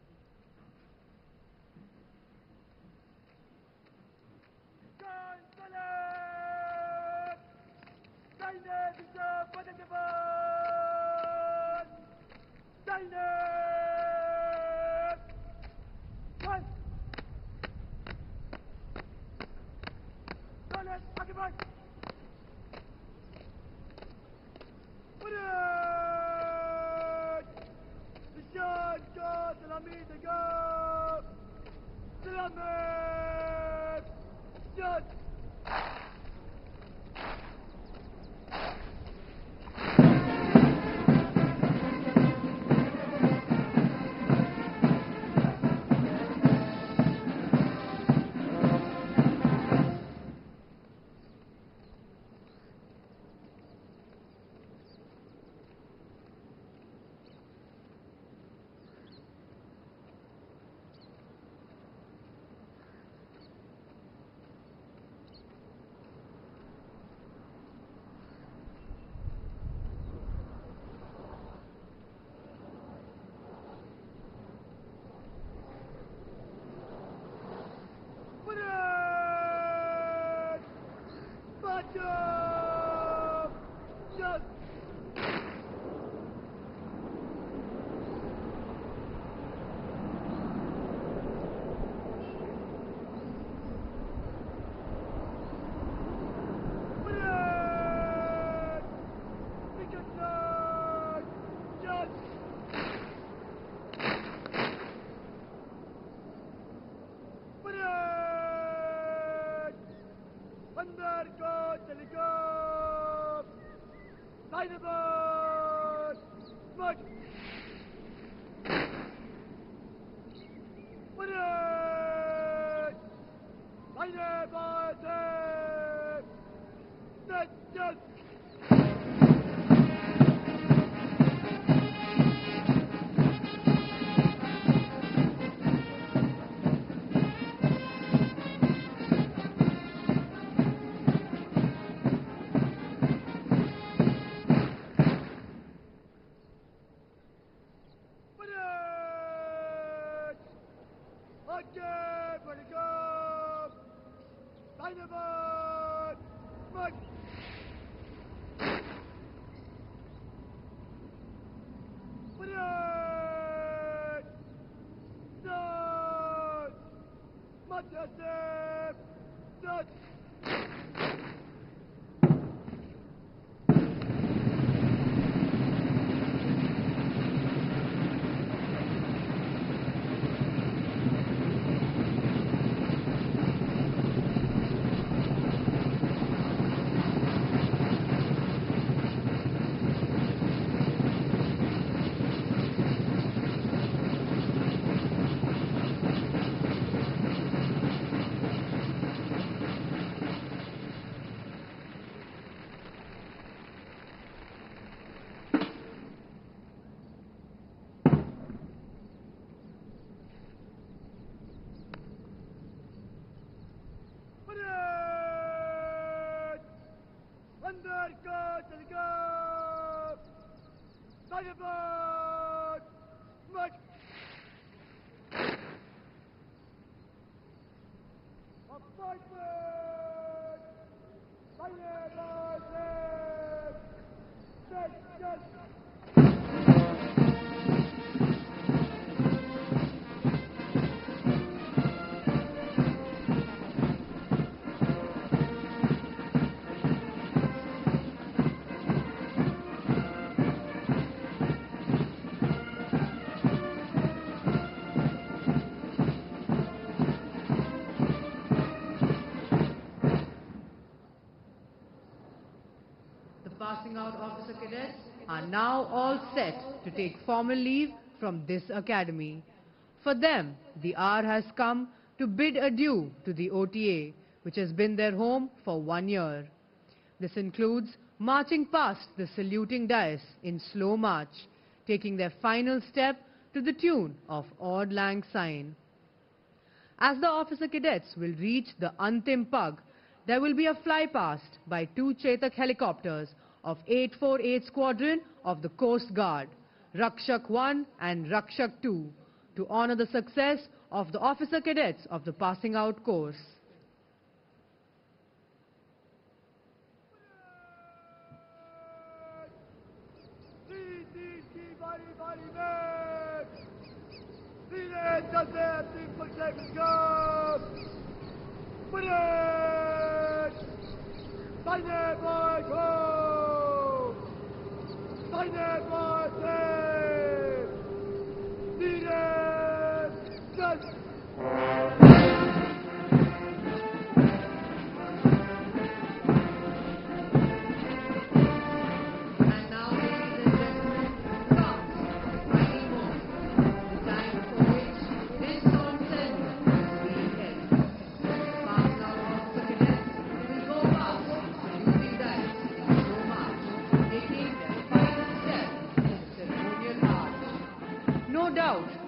go, let go! Thunderbird! March! Appointment! Thunderbird! Passing out officer cadets are now all set to take formal leave from this academy. For them, the hour has come to bid adieu to the OTA, which has been their home for 1 year. This includes marching past the saluting dais in slow march, taking their final step to the tune of Auld Lang Syne. As the officer cadets will reach the Antim Pug, there will be a flypast by 2 Chetak helicopters of 848 Squadron of the Coast Guard, Rakshak 1 and Rakshak 2, to honor the success of the officer cadets of the passing out course.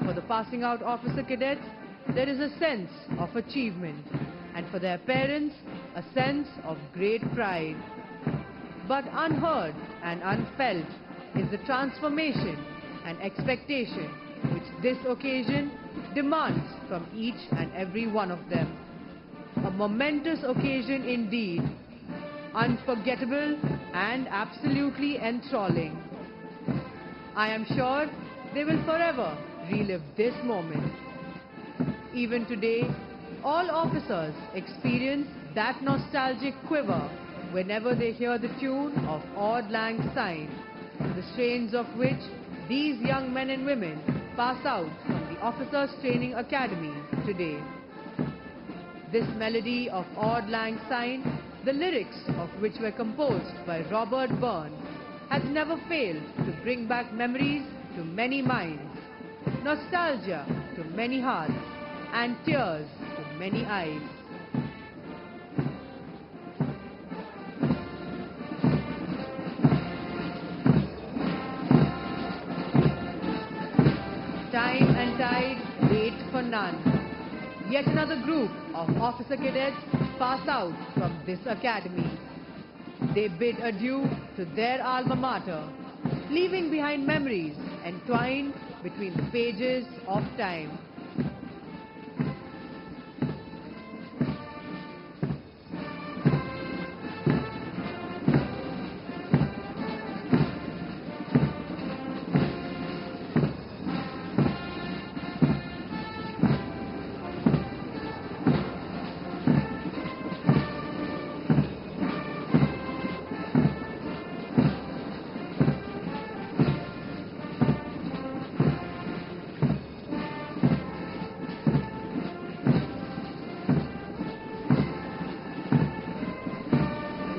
For the passing out officer cadets, there is a sense of achievement, and for their parents, a sense of great pride. But unheard and unfelt is the transformation and expectation which this occasion demands from each and every one of them. A momentous occasion indeed, unforgettable and absolutely enthralling. I am sure they will forever relive this moment. Even today, all officers experience that nostalgic quiver whenever they hear the tune of Auld Lang Syne, the strains of which these young men and women pass out from the Officers Training Academy today. This melody of Auld Lang Syne, the lyrics of which were composed by Robert Burns, has never failed to bring back memories to many minds, nostalgia to many hearts, and tears to many eyes. Time and tide wait for none. Yet another group of officer cadets pass out from this academy. They bid adieu to their alma mater, leaving behind memories entwined between the pages of time.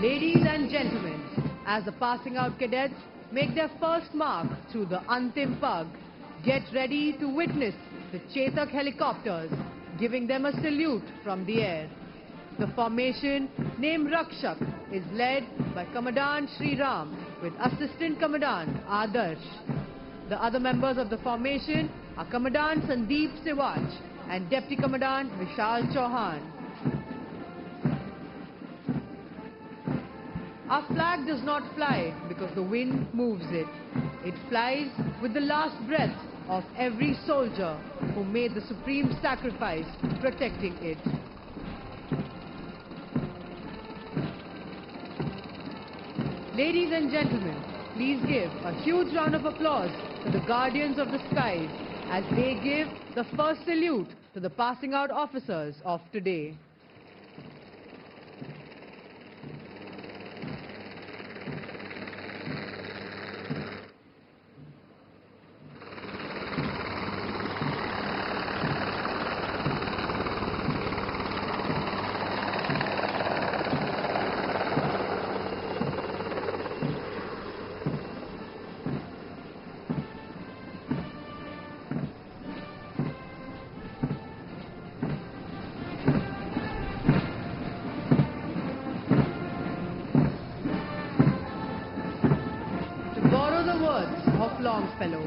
Ladies and gentlemen, as the passing out cadets make their first mark through the Antim Pug, get ready to witness the Chetak helicopters giving them a salute from the air. The formation named Rakshak is led by Commandant Sri Ram with Assistant Commandant Adarsh. The other members of the formation are Commandant Sandeep Siwaj and Deputy Commandant Vishal Chauhan. Our flag does not fly because the wind moves it. It flies with the last breath of every soldier who made the supreme sacrifice protecting it. Ladies and gentlemen, please give a huge round of applause to the guardians of the skies as they give the first salute to the passing out officers of today. Of Longfellow,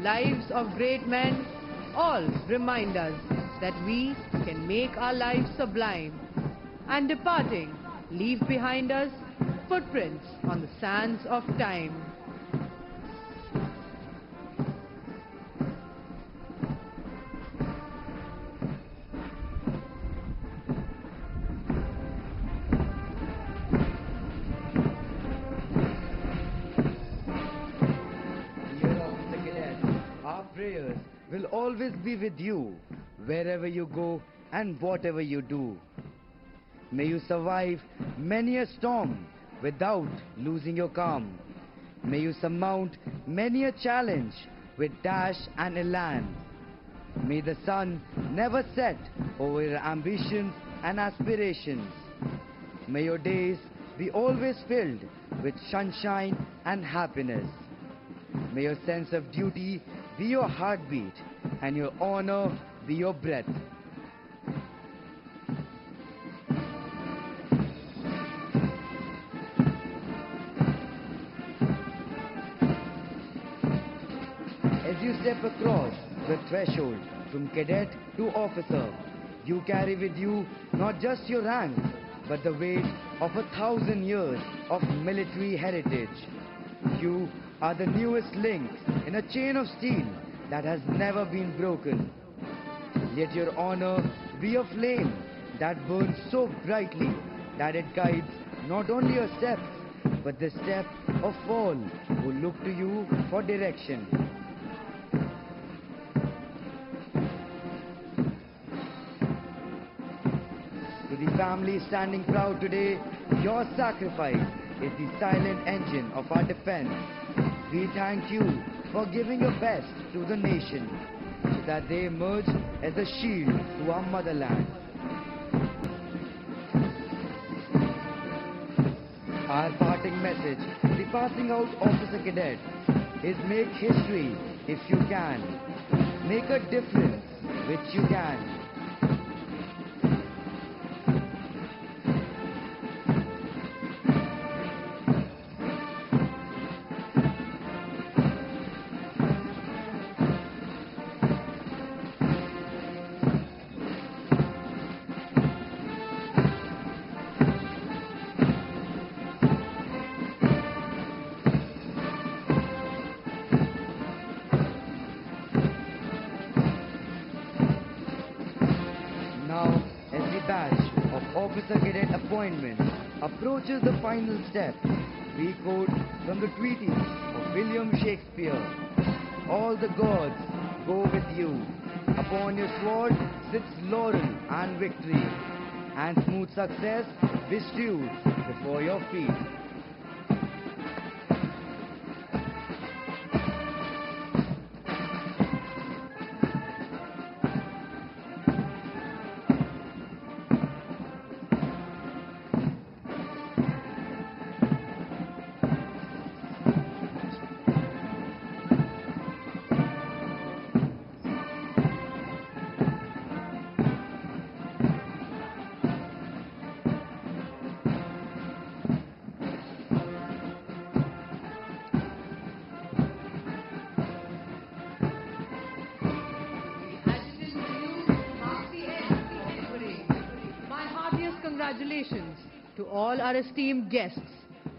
lives of great men all remind us that we can make our lives sublime, and departing, leave behind us footprints on the sands of time. Prayers will always be with you, wherever you go and whatever you do. May you survive many a storm without losing your calm. May you surmount many a challenge with dash and elan. May the sun never set over your ambitions and aspirations. May your days be always filled with sunshine and happiness. May your sense of duty be your heartbeat and your honor be your breath. As you step across the threshold from cadet to officer, you carry with you not just your rank, but the weight of 1,000 years of military heritage. You are the newest link in a chain of steel that has never been broken. Let your honor be a flame that burns so brightly that it guides not only your steps, but the step of all who look to you for direction. To the family standing proud today, your sacrifice is the silent engine of our defense. We thank you for giving your best to the nation, so that they emerge as a shield to our motherland. Our parting message to the passing out officer cadet is make history if you can. Make a difference which you can. Officer cadet appointment approaches the final step. We quote from the treatise of William Shakespeare. All the gods go with you. Upon your sword sits laurel and victory, and smooth success bestowed before your feet. Congratulations to all our esteemed guests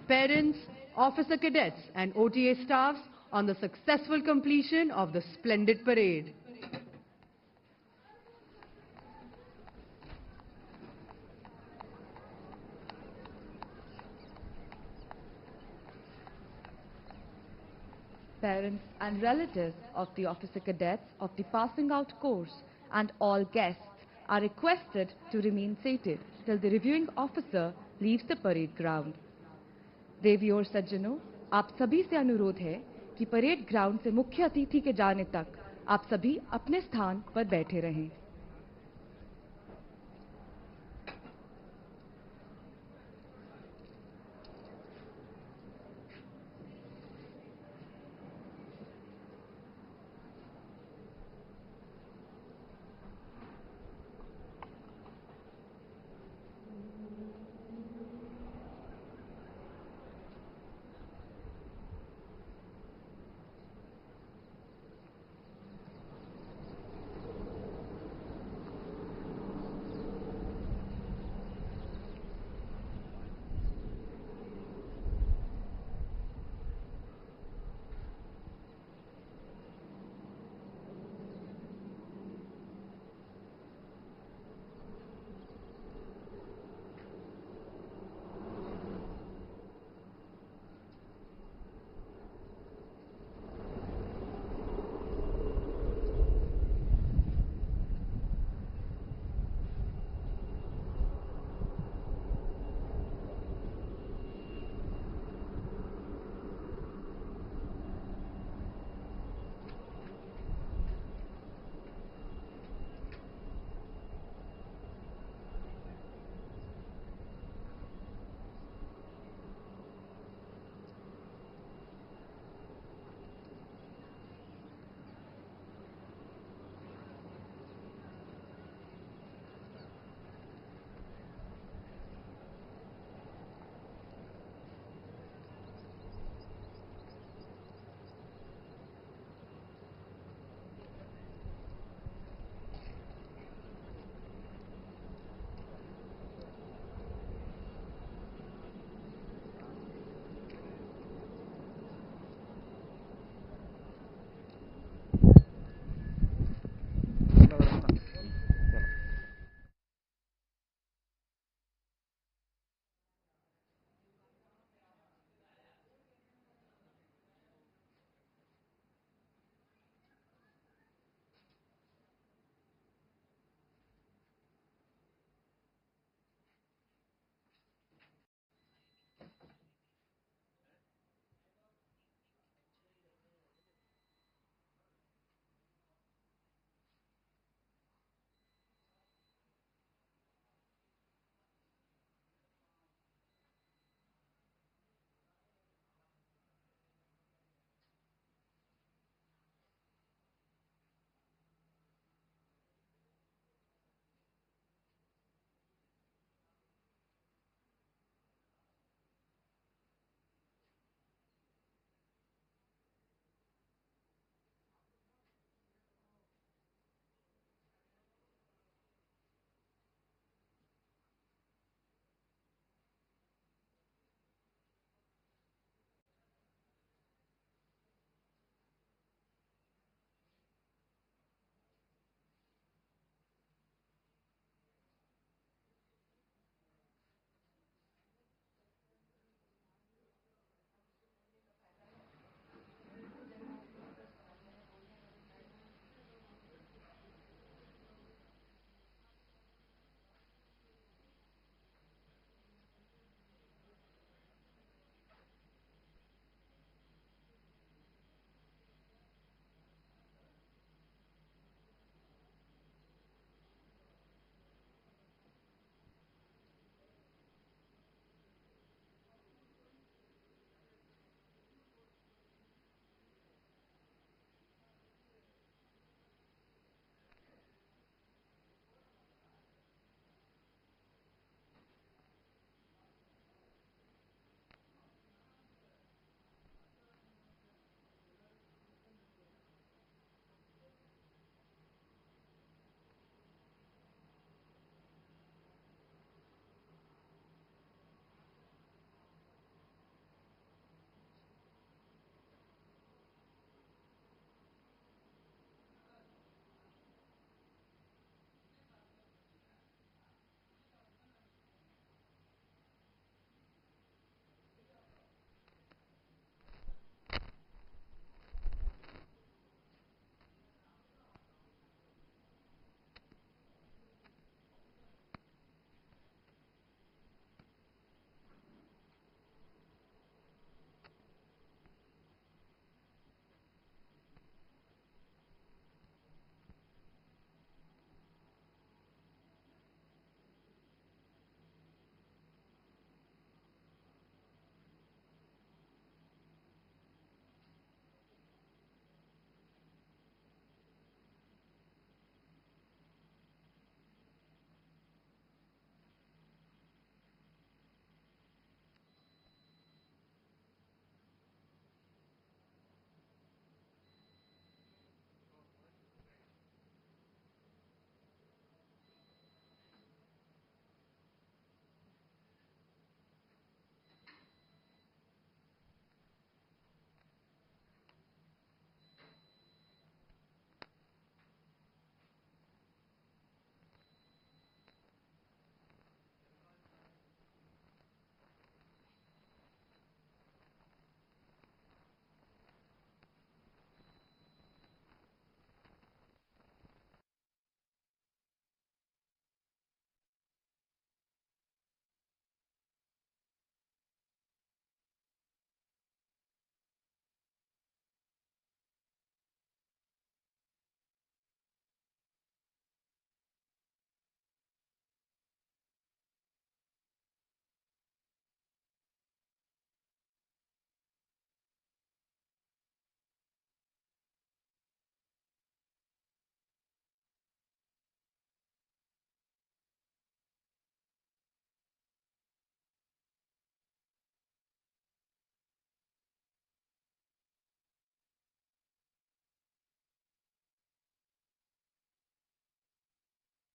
parents, officer cadets and OTA staffs on the successful completion of the splendid parade. Parents and relatives of the officer cadets of the passing out course and all guests are requested to remain seated till the reviewing officer leaves the parade ground. देवी और सज्जनों, आप सभी से अनुरोध है कि parade ground से मुख्य अतिथि के जाने तक आप सभी अपने स्थान पर बैठे रहें।